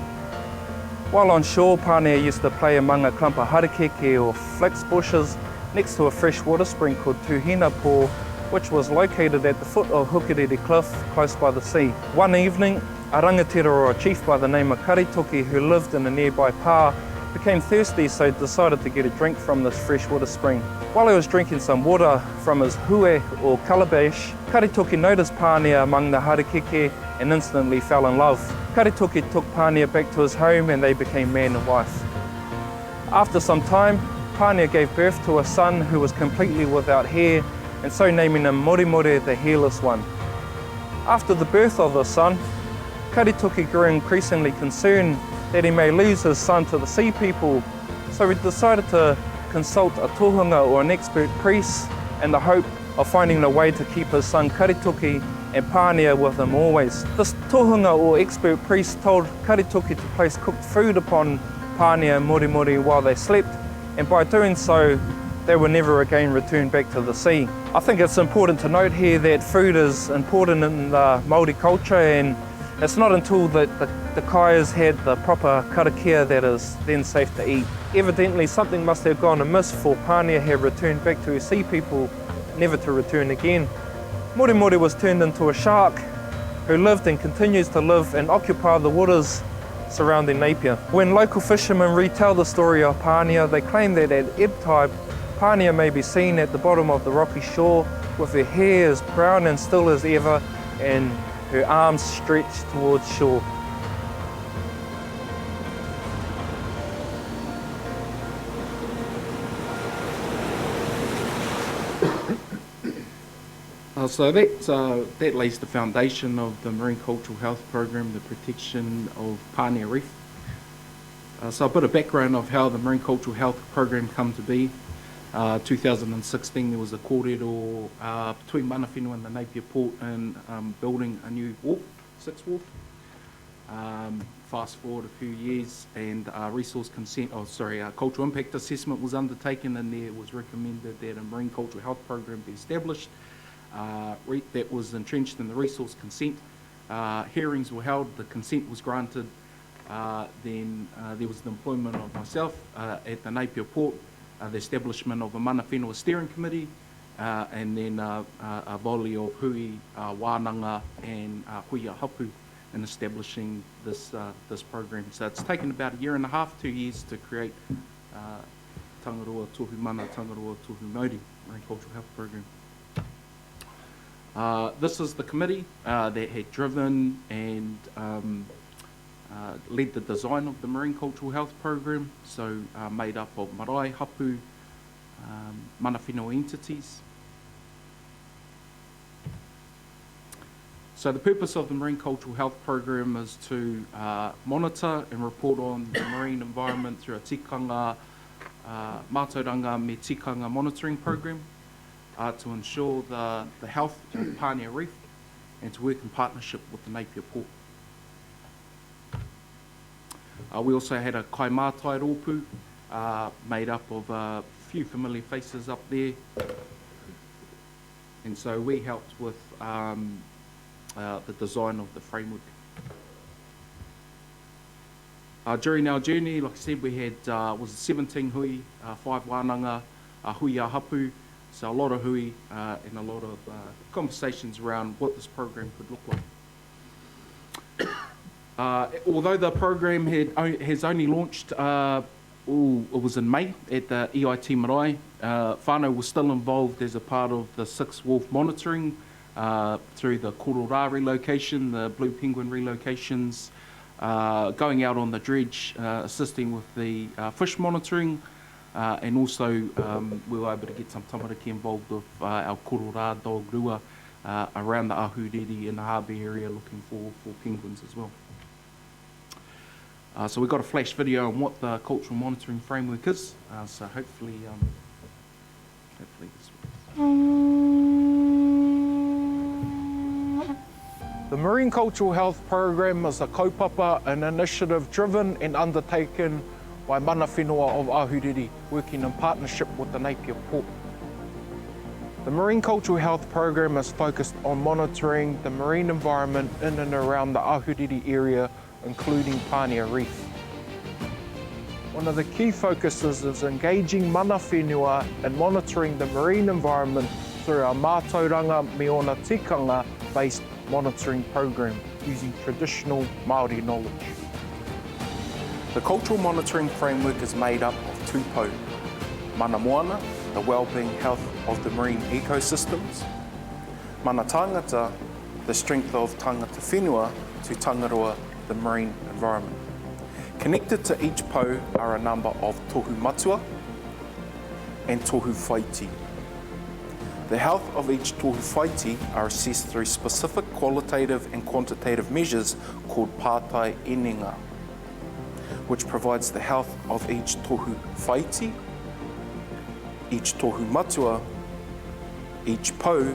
While on shore, Pānia used to play among a clump of harakeke or flax bushes next to a freshwater spring called Tuhina Po, which was located at the foot of Hukarere Cliff, close by the sea. One evening, a rangatira or a chief by the name of Karitoki, who lived in a nearby pā, became thirsty, so decided to get a drink from this freshwater spring. While he was drinking some water from his hue or calabash, Karitoki noticed Pānia among the harakeke and instantly fell in love. Karitoki took Pānia back to his home and they became man and wife. After some time, Pānia gave birth to a son who was completely without hair, and so naming him Morimore, the hairless one. After the birth of the son, Karitoki grew increasingly concerned that he may lose his son to the sea people, so he decided to consult a tohunga or an expert priest in the hope of finding a way to keep his son Karitoki and Pānia with him always. This tohunga or expert priest told Karitoki to place cooked food upon Pānia and Morimore while they slept, and by doing so, they will never again return back to the sea. I think it's important to note here that food is important in the Mauri culture, and it's not until the kaias had the proper karakia that is then safe to eat. Evidently something must have gone amiss for Pānia have returned back to her sea people, never to return again. Morimore was turned into a shark who lived and continues to live and occupy the waters surrounding Napier. When local fishermen retell the story of Pānia, they claim that at ebb tide, Pānia may be seen at the bottom of the rocky shore with her hair as brown and still as ever and her arms stretched towards shore. So that lays the foundation of the Marine Cultural Health Program, the protection of Pānia Reef. So a bit of background of how the Marine Cultural Health Program come to be. 2016 there was a kōrero between mana whenua and the Napier Port and building a new wharf, sixth wharf. Fast forward a few years and cultural impact assessment was undertaken, and there was recommended that a Marine Cultural Health Program be established. That was entrenched in the resource consent. Hearings were held, the consent was granted. Then there was the employment of myself at the Napier Port, the establishment of a mana whenua steering committee, and then a volley of hui, wānanga and huia hapu in establishing this program. So it's taken about 1.5 years, 2 years to create Tangaroa Tohu Mana, Tangaroa Tohu Mauri Marine Cultural Health Program. This is the committee that had driven and led the design of the Marine Cultural Health Program, so made up of marae, hapu, mana whenua entities. So the purpose of the Marine Cultural Health Program is to monitor and report on the marine environment through a tikanga, mātauranga me tikanga monitoring program, to ensure the health of Pānia Reef and to work in partnership with the Napier Port. We also had a kaimātai rōpū made up of a few familiar faces up there, and so we helped with the design of the framework. During our journey, like I said, we had 17 hui, 5 wānanga, huia hapu, so a lot of hui and a lot of conversations around what this program could look like. Although the program has only launched, it was in May at the EIT Marae, whānau was still involved as a part of the Sixth Wharf monitoring through the Kororā relocation, the Blue Penguin relocations, going out on the dredge, assisting with the fish monitoring, and also we were able to get some tamariki involved with our Kororā dog rua around the Ahuriri and the harbour area looking for penguins as well. So we've got a flash video on what the cultural monitoring framework is, so hopefully this works. The Marine Cultural Health Program is a kaupapa, an initiative driven and undertaken by mana whenua of Ahuriri, working in partnership with the Napier Port. The Marine Cultural Health Program is focused on monitoring the marine environment in and around the Ahuriri area, including Pānia Reef. One of the key focuses is engaging mana whenua and monitoring the marine environment through our mātauranga me ona tikanga based monitoring program using traditional Maori knowledge. The cultural monitoring framework is made up of two pou: mana moana, the wellbeing health of the marine ecosystems; mana tangata, the strength of tangata whenua, to Tangaroa, the marine environment. Connected to each pou are a number of tohu matua and tohu whaiti. The health of each tohu whaiti are assessed through specific qualitative and quantitative measures called pātai enenga, which provides the health of each tohu whaiti, each tohu matua, each pou,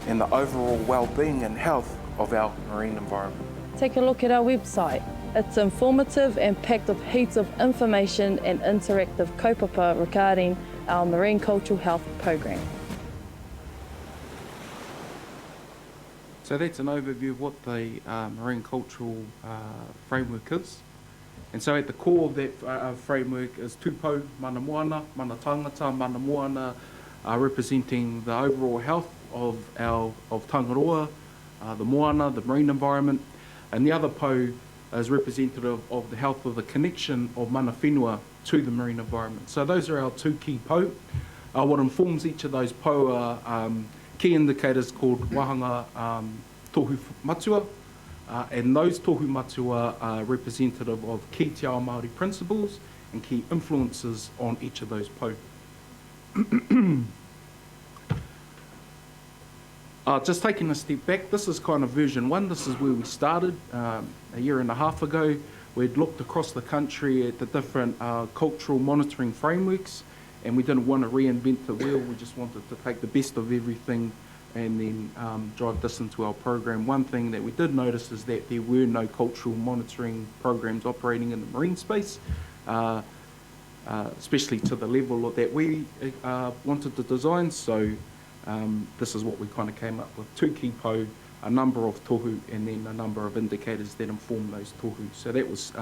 and the overall well-being and health of our marine environment. Take a look at our website. It's informative and packed with heaps of information and interactive kaupapa regarding our marine cultural health program. So that's an overview of what the marine cultural framework is. And so at the core of that framework is tupou, mana moana, mana tangata, mana moana, representing the overall health of Tangaroa, the moana, the marine environment, and the other pou is representative of the health of the connection of mana whenua to the marine environment. So those are our two key pou. What informs each of those pou are key indicators called wahanga tohu matua, and those tohu matua are representative of key te ao Māori principles and key influences on each of those pou. Just taking a step back, this is kind of version 1. This is where we started a year and a half ago. We'd looked across the country at the different cultural monitoring frameworks, and we didn't want to reinvent the wheel. We just wanted to take the best of everything and then drive this into our program. One thing that we did notice is that there were no cultural monitoring programs operating in the marine space, especially to the level that we wanted to design. So this is what we kind of came up with: two key pou, a number of tohu, and then a number of indicators that inform those tohu. So that was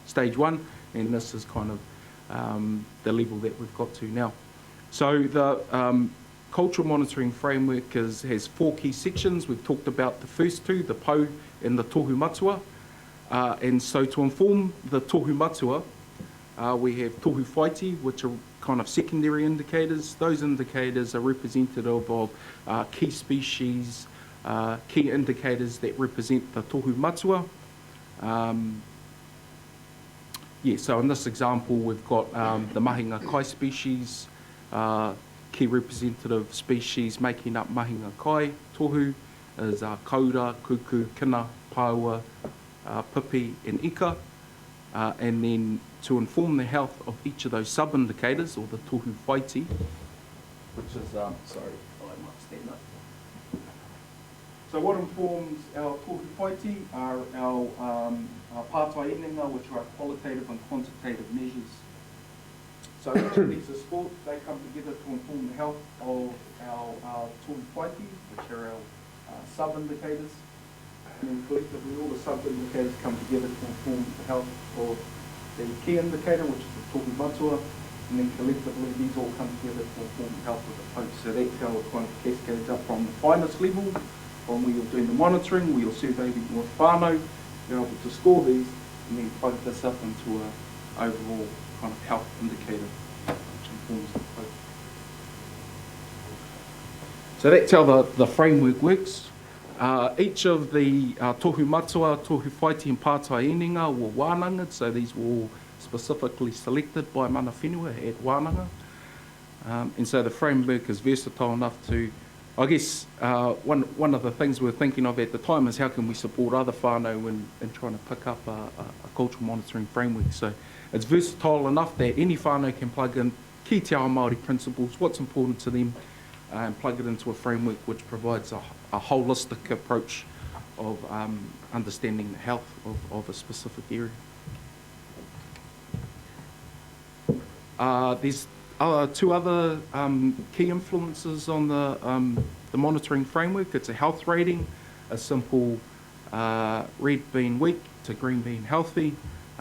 stage 1, and this is kind of the level that we've got to now. So the cultural monitoring framework has 4 key sections. We've talked about the first 2, the pou and the tohu matua. And so to inform the tohu matua, we have tohu whaiti, which are kind of secondary indicators. Those indicators are representative of key species, key indicators that represent the tohu matua. So in this example, we've got the mahinga kai species, key representative species making up mahinga kai tohu is kaura, kuku, kina, paua, pipi, and ika. And then to inform the health of each of those sub-indicators, or the tohu whaiti, which is, sorry, I might stand up. So what informs our tohu whaiti are our pātai enenga, which are our qualitative and quantitative measures. So each of these are scored, they come together to inform the health of our tohu whaiti, which are our sub-indicators. And then collectively all the sub-indicators come together to inform the health of the key indicator, which is the tohu matua, and then collectively these all come together to inform the health of the pou. So that's how it kind of cascades up from the finest level, from where you're doing the monitoring, where you're surveying your whānau, you're able to score these, and then plug this up into an overall kind of health indicator, which informs the pou. So that's how the framework works. Each of the tohu matua, tohu whaiti and pātai enenga were wānanga, so these were all specifically selected by mana whenua at wānanga. And so the framework is versatile enough to, I guess, one of the things we were thinking of at the time is how can we support other whānau in trying to pick up a cultural monitoring framework. So it's versatile enough that any whānau can plug in key te ao Māori principles, what's important to them, and plug it into a framework which provides a holistic approach of understanding the health of a specific area. There's 2 other key influences on the monitoring framework. It's a health rating, a simple red being weak to green being healthy,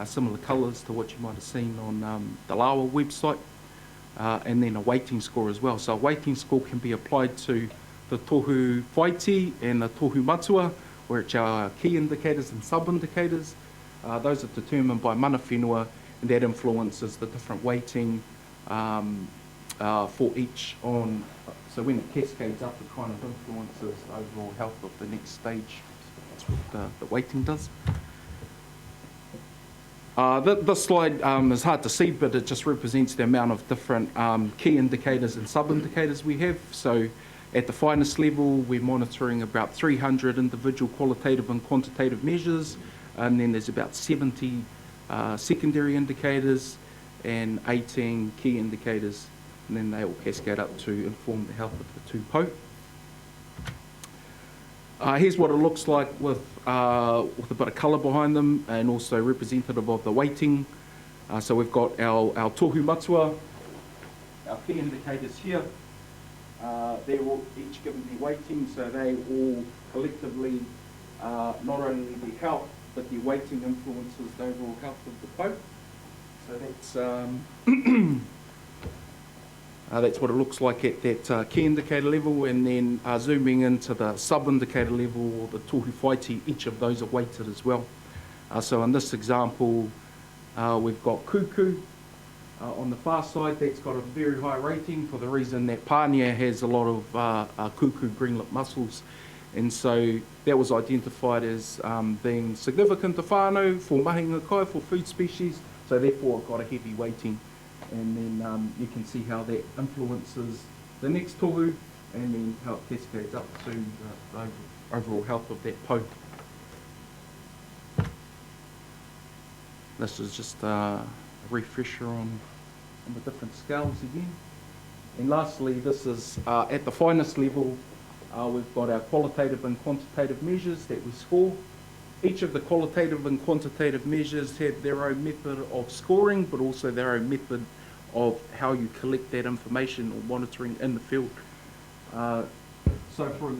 similar colours to what you might have seen on the Lawa website. And then a weighting score as well. So a weighting score can be applied to the tohu whaiti and the tohu matua, which are key indicators and sub-indicators. Those are determined by mana whenua, and that influences the different weighting for each on So when it cascades up, it kind of influences the overall health of the next stage. That's what the weighting does. This slide is hard to see, but it just represents the amount of different key indicators and sub-indicators we have. So at the finest level, we're monitoring about 300 individual qualitative and quantitative measures, and then there's about 70 secondary indicators and 18 key indicators, and then they all cascade up to inform the health of the two po. Here's what it looks like with a bit of colour behind them, and also representative of the weighting. So we've got our Tohu matua, our key indicators here. They're all each given their weighting, so they all collectively, not only the health, but the weighting influences the overall health of the po. So that's what it looks like at that key indicator level, and then zooming into the sub-indicator level, or the tohu whaiti, each of those are weighted as well. So in this example, we've got kuku. On the far side, that's got a very high rating for the reason that pāngia has a lot of kuku green lip mussels, and so that was identified as being significant to whānau for mahinga kai, for food species, so therefore it got a heavy weighting. And then you can see how that influences the next tohu, and then how it cascades up to the overall health of that po. This is just a refresher on the different scales again. And lastly, this is at the finest level, we've got our qualitative and quantitative measures that we score. Each of the qualitative and quantitative measures have their own method of scoring, but also their own method of how you collect that information or monitoring in the field. So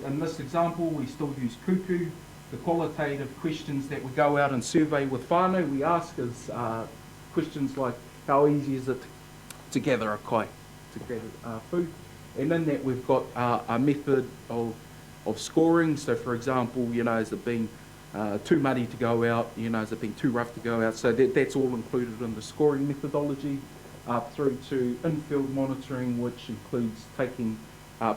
in this example, we still use kuku. The qualitative questions that we go out and survey with whānau, we ask is questions like, how easy is it to gather a kai, to gather food? And in that we've got a method of scoring. So for example, has it been too muddy to go out, has it been too rough to go out? So that's all included in the scoring methodology, through to in-field monitoring, which includes taking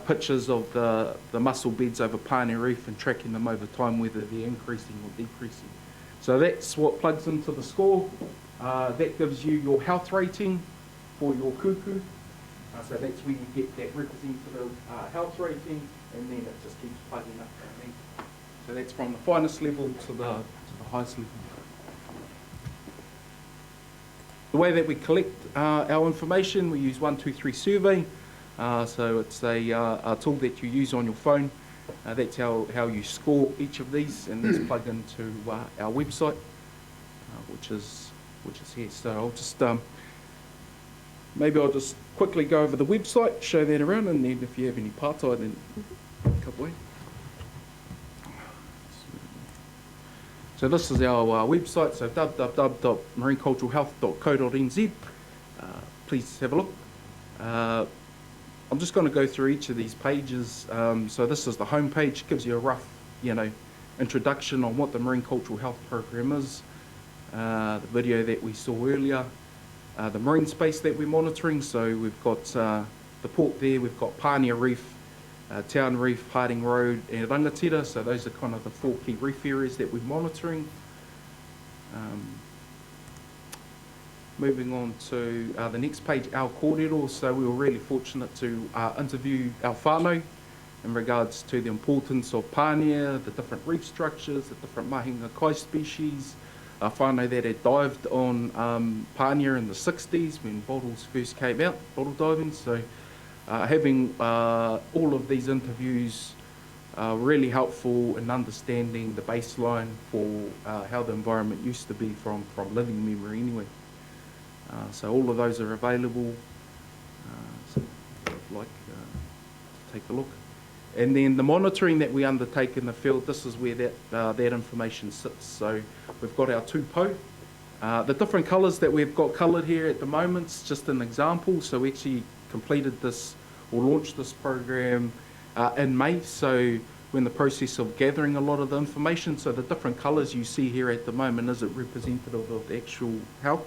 pictures of the mussel beds over Pāngia Reef and tracking them over time, whether they're increasing or decreasing. So that's what plugs into the score. That gives you your health rating for your kuku. So that's where you get that representative health rating, and then it just keeps plugging up from there. So that's from the finest level to the highest level. The way that we collect our information, we use 123 survey. So it's a tool that you use on your phone. That's how you score each of these, and that's plugged into our website, which is here. So I'll just maybe I'll just quickly go over the website, show that around, and then if you have any pātai, then come away. So this is our website, so www.marineculturalhealth.co.nz. Please have a look. I'm just going to go through each of these pages. So this is the home page, gives you a rough, introduction on what the Marine Cultural Health Program is, the video that we saw earlier, the marine space that we're monitoring. So we've got the port there, we've got Pāngia Reef, Town Reef, Harding Road and Rangatira, so those are kind of the 4 key reef areas that we're monitoring. Moving on to the next page, our kōrero. So we were really fortunate to interview our whānau in regards to the importance of Pāngia, the different reef structures, the different mahinga kai species, whānau that had dived on Pāngia in the 60s when bottles first came out, bottle diving. So having all of these interviews really helpful in understanding the baseline for how the environment used to be from living memory anyway. So all of those are available, so if you'd like to take a look. And then the monitoring that we undertake in the field, this is where that information sits. So we've got our 2 po. The different colours that we've got coloured here at the moment is just an example. So we actually completed this or launched this program in May, so we're in the process of gathering a lot of the information. So the different colours you see here at the moment isn't representative of the actual health.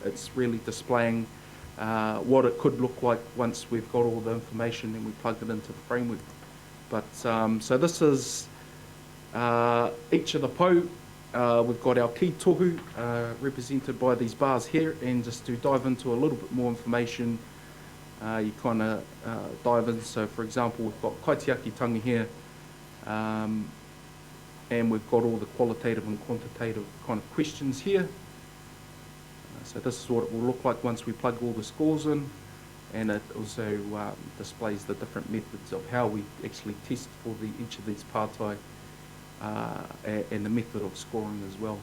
It's really displaying what it could look like once we've got all the information and we plug it into the framework. But so this is each of the po. We've got our key tohu represented by these bars here, and just to dive into a little bit more information, you kind of dive in. So for example, we've got kaitiakitanga here, and we've got all the qualitative and quantitative kind of questions here. So this is what it will look like once we plug all the scores in, and it also displays the different methods of how we actually test for each of these pārtai, and the method of scoring as well.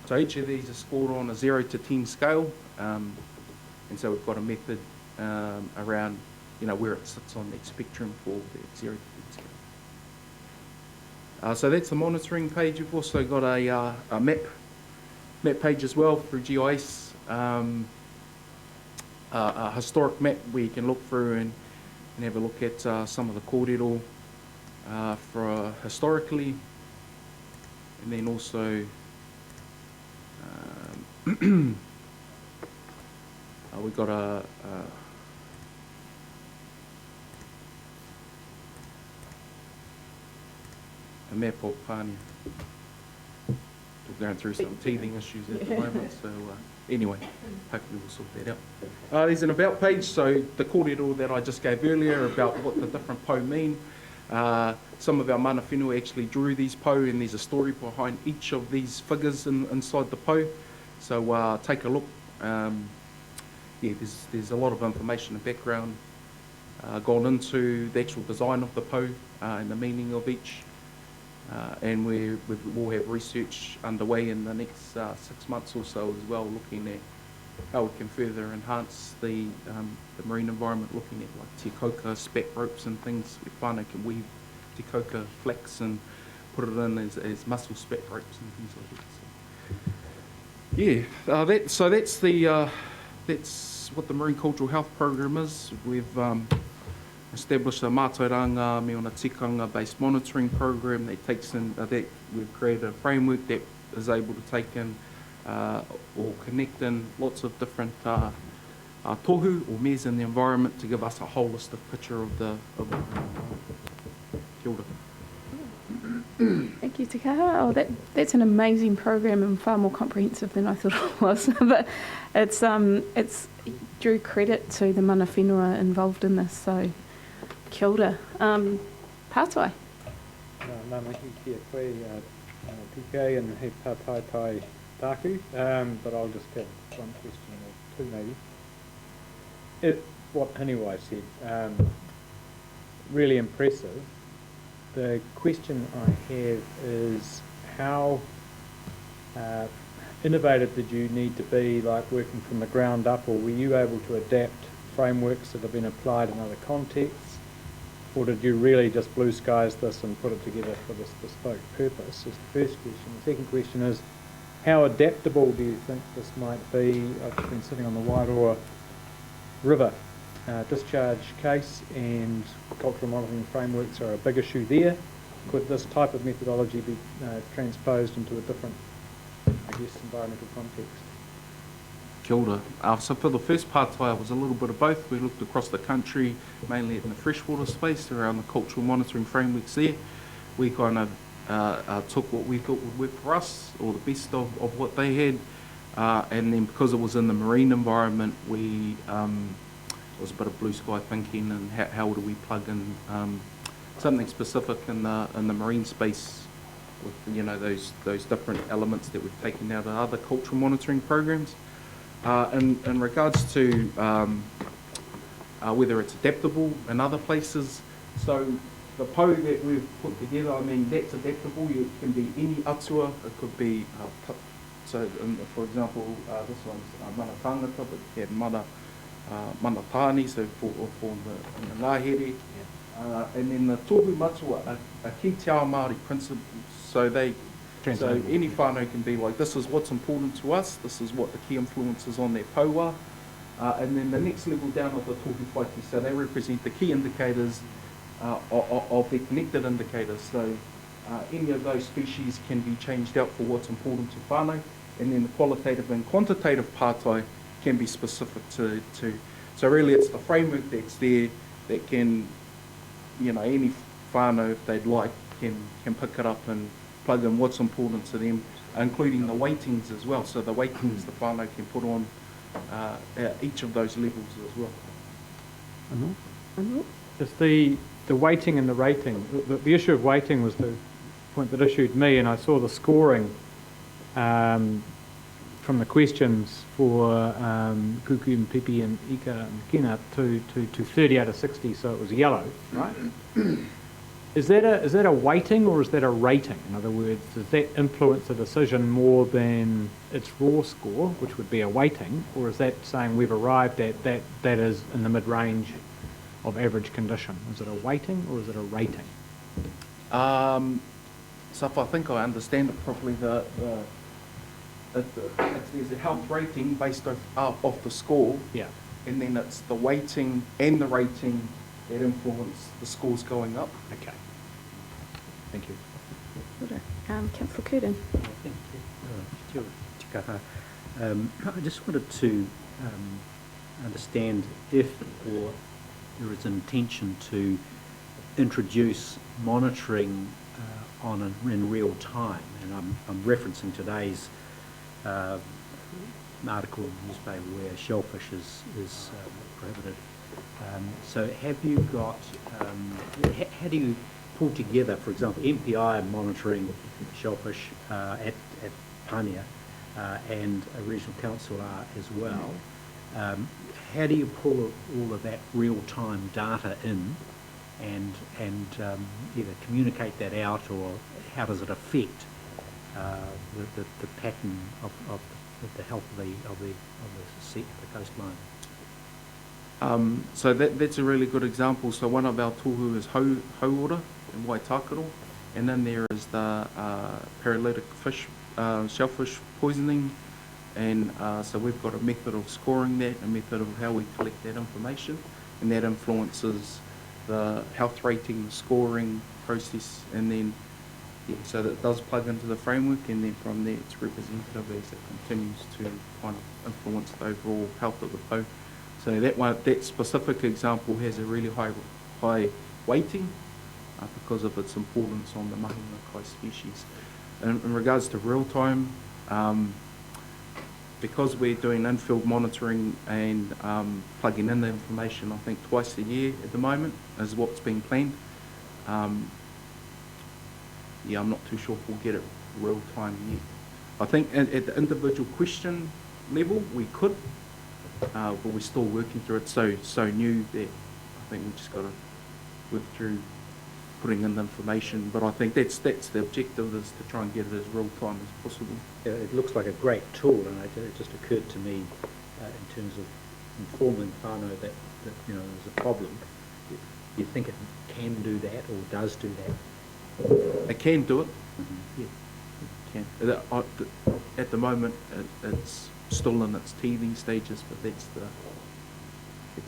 So each of these is scored on a 0 to 10 scale, and so we've got a method around, where it sits on that spectrum for the 0 to 10 scale. So that's the monitoring page. We've also got a map page as well through GIS, a historic map where you can look through and have a look at some of the kōrero for historically, and then also we've got a map of Pānia. We're going through some teething issues at the moment, so anyway, hopefully we'll sort that out. There's an about page, so the kōrero that I just gave earlier about what the different po mean. Some of our mana whenua actually drew these po, and there's a story behind each of these figures inside the po. So take a look. There's a lot of information and background gone into the actual design of the po and the meaning of each. And we will have research underway in the next 6 months or so as well, looking at how we can further enhance the marine environment, looking at like te koka spat ropes and things. If whānau can weave te koka flax and put it in as muscle spat ropes and things like that. So, that's what the Marine Cultural Health Program is. We've established a mātauranga me ona tikanga based monitoring program that takes in that we've created a framework that is able to take in or connect in lots of different tohu or mes in the environment to give us a holistic picture of the kia ora. Thank you, Te Kaha. Oh, that's an amazing program and far more comprehensive than I thought it was. But it's due credit to the mana whenua involved in this. So, kia ora. Pātai. Nā mihi ki a koe, PK, and he pātai tai tāku, but I'll just give one question or two maybe. What Haniwai said, really impressive. The question I have is how innovative did you need to be, like working from the ground up, or were you able to adapt frameworks that have been applied in other contexts, or did you really just blue skies this and put it together for this bespoke purpose, is the first question. The second question is, how adaptable do you think this might be? I've been sitting on the Wairoa River discharge case, and cultural monitoring frameworks are a big issue there. Could this type of methodology be transposed into a different, environmental context? Kia ora. So for the first pārtai, it was a little bit of both. We looked across the country, mainly in the freshwater space, around the cultural monitoring frameworks there. We kind of took what we thought would work for us, or the best of what they had, and then because it was in the marine environment, it was a bit of blue sky thinking, and how do we plug in something specific in the marine space with those different elements that we've taken out of other cultural monitoring programs. In regards to whether it's adaptable in other places, so the po that we've put together, that's adaptable. It can be any atua. It could be for example, this one's mana tangata, but you have mana tāni, so for the ngāhere. And then the tohu matua, a ki te ao Māori principle. So any whānau can be like, this is what's important to us, this is what the key influences on their po are. And then the next level down of the tohu whaiti, so they represent the key indicators of the connected indicators. So any of those species can be changed out for what's important to whānau. And then the qualitative and quantitative pārtai can be specific to. So really, it's the framework that's there that can, any whānau, if they'd like, can pick it up and plug in what's important to them, including the weightings as well. So the weightings the whānau can put on at each of those levels as well. Is the weighting and the rating, the issue of weighting was the point that issued me, and I saw the scoring from the questions for Kuku and Pipi and Ika and Kina to 30 out of 60, so it was yellow, right? Is that a weighting or is that a rating? In other words, does that influence the decision more than its raw score, which would be a weighting, or is that saying we've arrived at that is in the mid-range of average condition? Is it a weighting or is it a rating? So if I think I understand it properly, there's a health rating based off the score, and then it's the weighting and the rating that influence the scores going up. Okay. Thank you. Councillor Curtin. I just wanted to understand if or there is an intention to introduce monitoring in real time, and I'm referencing today's article in the newspaper where shellfish is prohibited. So have you got, how do you pull together, for example, MPI monitoring shellfish at Pania and a regional council are as well. How do you pull all of that real-time data in and either communicate that out, or how does it affect the pattern of the health of the coastline? So that's a really good example. So one of our tohu is hauora in Waitakere, and then there is the paralytic fish, shellfish poisoning, and so we've got a method of scoring that, a method of how we collect that information, and that influences the health rating, scoring process, and then so that it does plug into the framework, and then from there it's representative as it continues to kind of influence the overall health of the po. So that specific example has a really high weighting because of its importance on the mahi makai species. In regards to real time, because we're doing in-field monitoring and plugging in the information, I think twice a year at the moment is what's being planned. Yeah, I'm not too sure if we'll get it real time yet. I think at the individual question level we could, but we're still working through it. So new that I think we just got to work through putting in the information. But I think that's the objective, is to try and get it as real time as possible. Yeah, it looks like a great tool, and it just occurred to me in terms of informing whānau that there's a problem. You think it can do that or does do that? It can do it. Mm-hmm. Yeah, it can. At the moment, it's still in its teething stages, but that's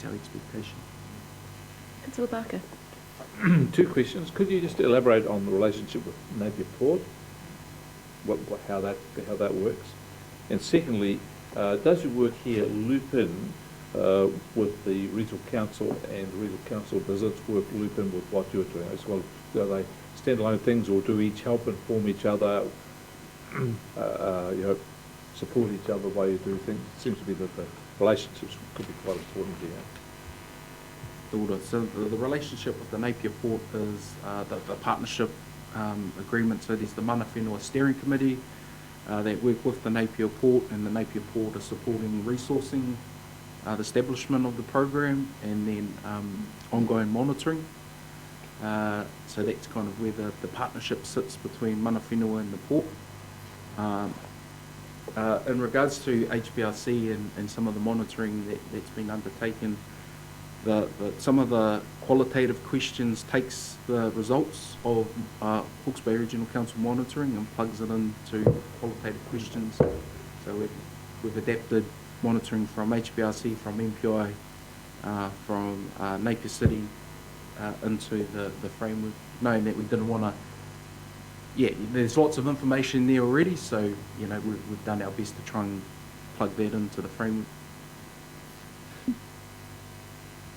our expectation. Councillor Barker. Two questions. Could you just elaborate on the relationship with Napier Port? How that works? And secondly, does your work here loop in with the regional council, and regional council does its work loop in with what you're doing as well? Are they standalone things, or do each help inform each other? Support each other while you do things? It seems to be that the relationships could be quite important here. So the relationship with the Napier Port is the partnership agreement. So there's the Mana Whenua Steering Committee that work with the Napier Port, and the Napier Port is supporting resourcing, the establishment of the program, and then ongoing monitoring. So that's kind of where the partnership sits between Mana Whenua and the port. In regards to HPRC and some of the monitoring that's been undertaken, some of the qualitative questions takes the results of Hawke's Bay Regional Council monitoring and plugs it into qualitative questions. So we've adapted monitoring from HPRC, from MPI, from Napier City into the framework, knowing that we didn't want to. Yeah, there's lots of information there already, so we've done our best to try and plug that into the framework.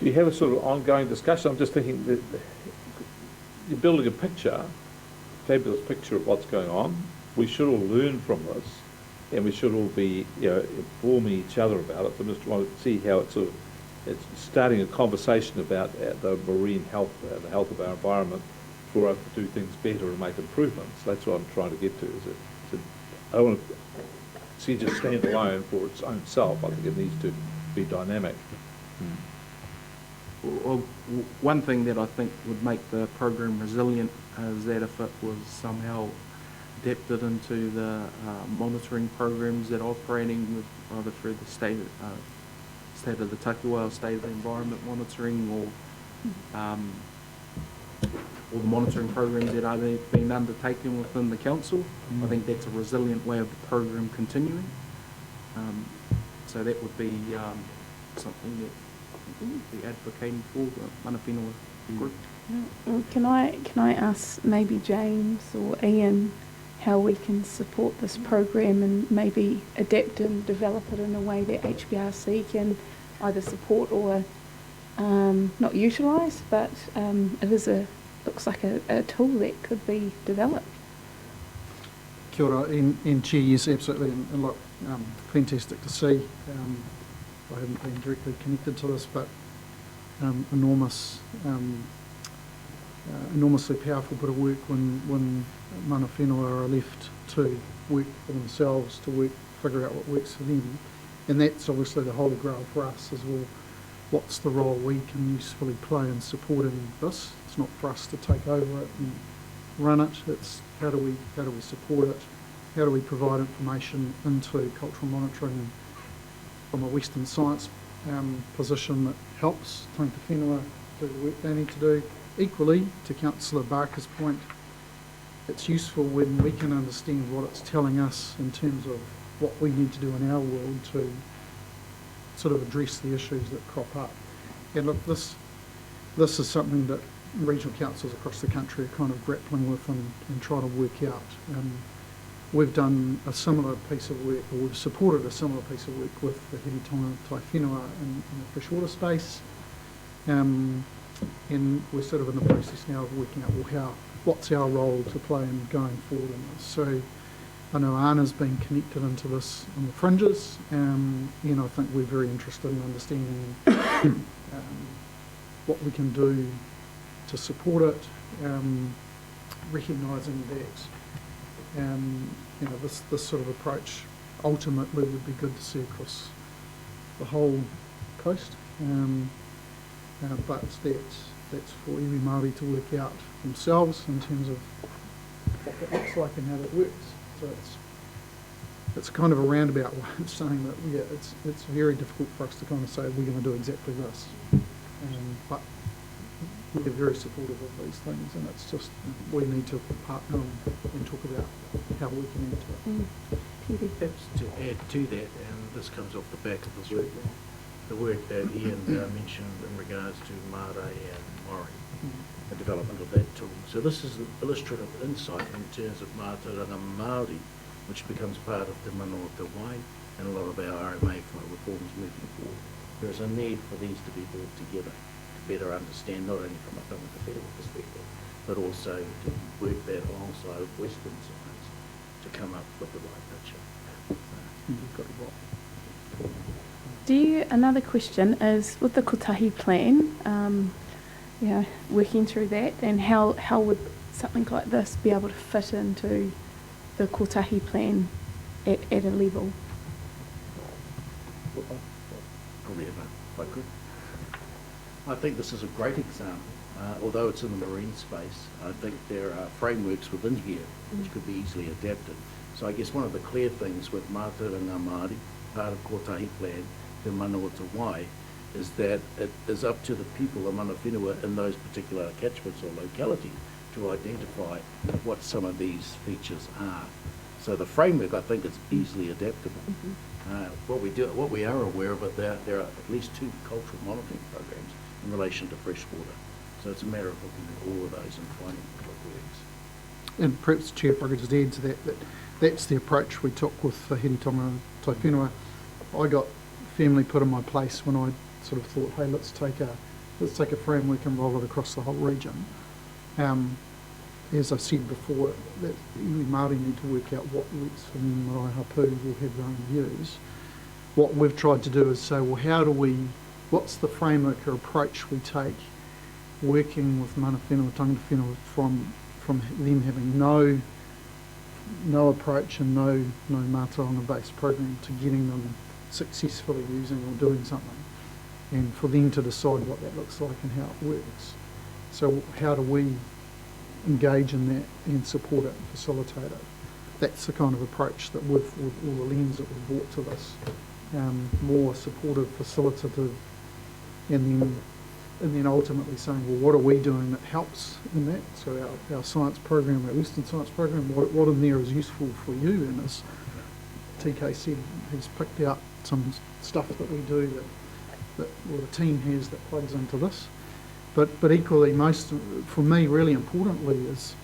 Do you have a sort of ongoing discussion? I'm just thinking that you're building a picture, fabulous picture of what's going on. We should all learn from this, and we should all be, informing each other about it. So I just want to see how it's starting a conversation about the marine health, the health of our environment, for us to do things better and make improvements. That's what I'm trying to get to. I don't want to see it just stand alone for its own self. I think it needs to be dynamic. Well, one thing that I think would make the program resilient is that if it was somehow adapted into the monitoring programs that are operating with either through the state of the takiwa, or state of the environment monitoring, or the monitoring programs that are being undertaken within the council. I think that's a resilient way of the program continuing. So that would be something that I think we'd be advocating for the mana whenua group. Can I ask maybe James or Ian how we can support this program and maybe adapt and develop it in a way that HBRC can either support or not utilise, but it looks like a tool that could be developed. Kia ora, and Chair, yes, absolutely, and look, fantastic to see. I haven't been directly connected to this, but enormously powerful bit of work when mana whenua are left to work for themselves, to figure out what works for them. And that's obviously the holy grail for us as well. What's the role we can usefully play in supporting this? It's not for us to take over it and run it. It's how do we support it? How do we provide information into cultural monitoring from a Western science position that helps tangata whenua do the work they need to do? Equally, to Councillor Barker's point, it's useful when we can understand what it's telling us in terms of what we need to do in our world to sort of address the issues that crop up. And look, this is something that regional councils across the country are kind of grappling with and trying to work out. We've done a similar piece of work, or we've supported a similar piece of work with the Hiritonga Tai Whenua in the freshwater space. And we're sort of in the process now of working out, what's our role to play in going forward in this. So I know Anna's been connected into this on the fringes, and I think we're very interested in understanding what we can do to support it, recognising that this sort of approach ultimately would be good to see across the whole coast, but that's for every Maori to work out themselves in terms of what that looks like and how that works. So it's kind of a roundabout way of saying that, it's very difficult for us to kind of say we're going to do exactly this, but we're very supportive of these things, and it's just we need to partner and talk about how we can add to it. Perhaps to add to that, and this comes off the back of the work that Ian mentioned in regards to Mauri and Mauri, the development of that tool. So this is an illustrative insight in terms of Mātauranga Māori, which becomes part of Te Mano o Te Wai and a lot of our RMA reforms moving forward. There is a need for these to be brought together to better understand, not only from a tangata whenua perspective, but also to work that alongside Western science to come up with the right picture. Another question is, with the kotahi plan, working through that, and how would something like this be able to fit into the kotahi plan at a level? Probably if I could. I think this is a great example. Although it's in the marine space, I think there are frameworks within here which could be easily adapted. So I guess one of the clear things with Mātauranga Māori, part of kotahi plan, Te Mano o Te Wai, is that it is up to the people of mana whenua in those particular catchments or localities to identify what some of these features are. So the framework, I think, is easily adaptable. What we are aware of, it, there are at least 2 cultural monitoring programs in relation to freshwater. So it's a matter of looking at all of those and finding what works. And perhaps, Chair, if I could just add to that, that's the approach we took with the Hiritonga Tai Whenua. I got firmly put in my place when I sort of thought, hey, let's take a let's take a framework and roll it across the whole region. As I said before, that iwi Māori need to work out what works for them. Marae Hapu will have their own views. What we've tried to do is say, well, what's the framework or approach we take working with mana whenua, tangata whenua, from them having no approach and no mātaonga-based program to getting them successfully using or doing something, and for them to decide what that looks like and how it works. So how do we engage in that and support it, facilitate it? That's the kind of approach that with all the lens that we've brought to this. More supportive, facilitative, and then ultimately saying, well, what are we doing that helps in that? So our science program, our Western science program, what in there is useful for you? And as TK said, he's picked out some stuff that we do that the team has that plugs into this. But equally, for me, really importantly, is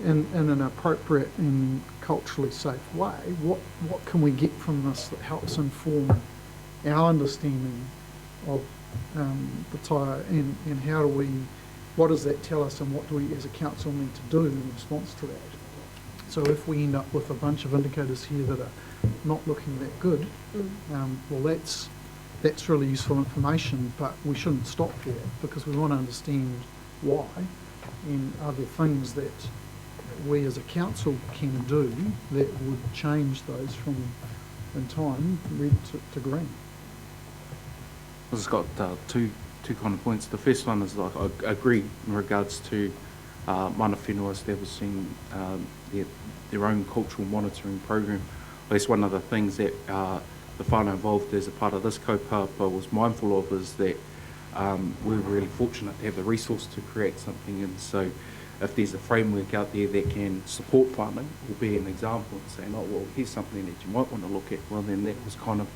in an appropriate and culturally safe way, what can we get from this that helps inform our understanding of the tire, and what does that tell us, and what do we as a council need to do in response to that? So if we end up with a bunch of indicators here that are not looking that good, well, that's really useful information, but we shouldn't stop there, because we want to understand why, and are there things that we as a council can do that would change those from, in time, red to green. I've just got two kind of points. The first one is, like, I agree in regards to mana whenua establishing their own cultural monitoring program. That's one of the things that the whānau involved as a part of this kaupapa was mindful of, is that we're really fortunate to have the resource to create something, and so if there's a framework out there that can support whānau, will be an example, and saying, oh, well, here's something that you might want to look at. Well, then that was kind of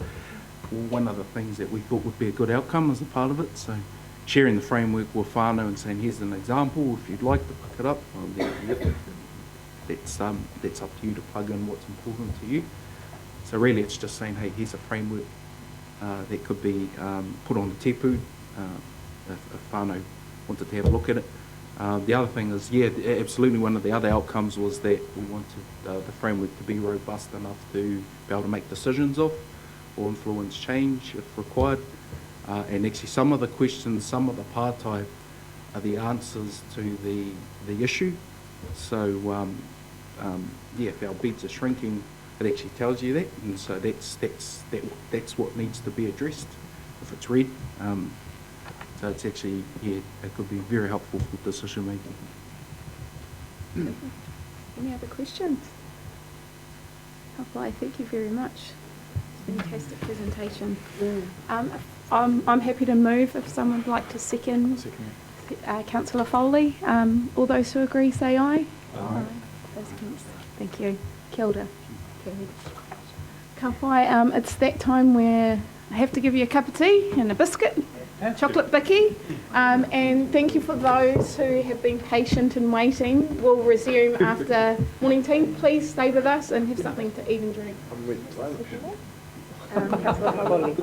one of the things that we thought would be a good outcome as a part of it. So sharing the framework with whānau and saying, here's an example, if you'd like to pick it up, well, then that's up to you to plug in what's important to you. So really it's just saying, hey, here's a framework that could be put on the tepu if whānau wanted to have a look at it. The other thing is, yeah, absolutely, one of the other outcomes was that we wanted the framework to be robust enough to be able to make decisions of or influence change if required. And actually some of the questions, some of the pātai are the answers to the issue. So yeah, if our beds are shrinking, it actually tells you that, and so that's what needs to be addressed if it's red. So it's actually, yeah, it could be very helpful for decision making. Any other questions? Hawke, thank you very much. Fantastic presentation. I'm happy to move if someone would like to second. Councillor Foley. All those who agree say aye. Aye. Those against. Thank you. Kia ora. Ka whai, it's that time where I have to give you a cup of tea and a biscuit, chocolate bicky, and thank you for those who have been patient and waiting. We'll resume after morning tea. Please stay with us and have something to eat and drink. Councillor Foley.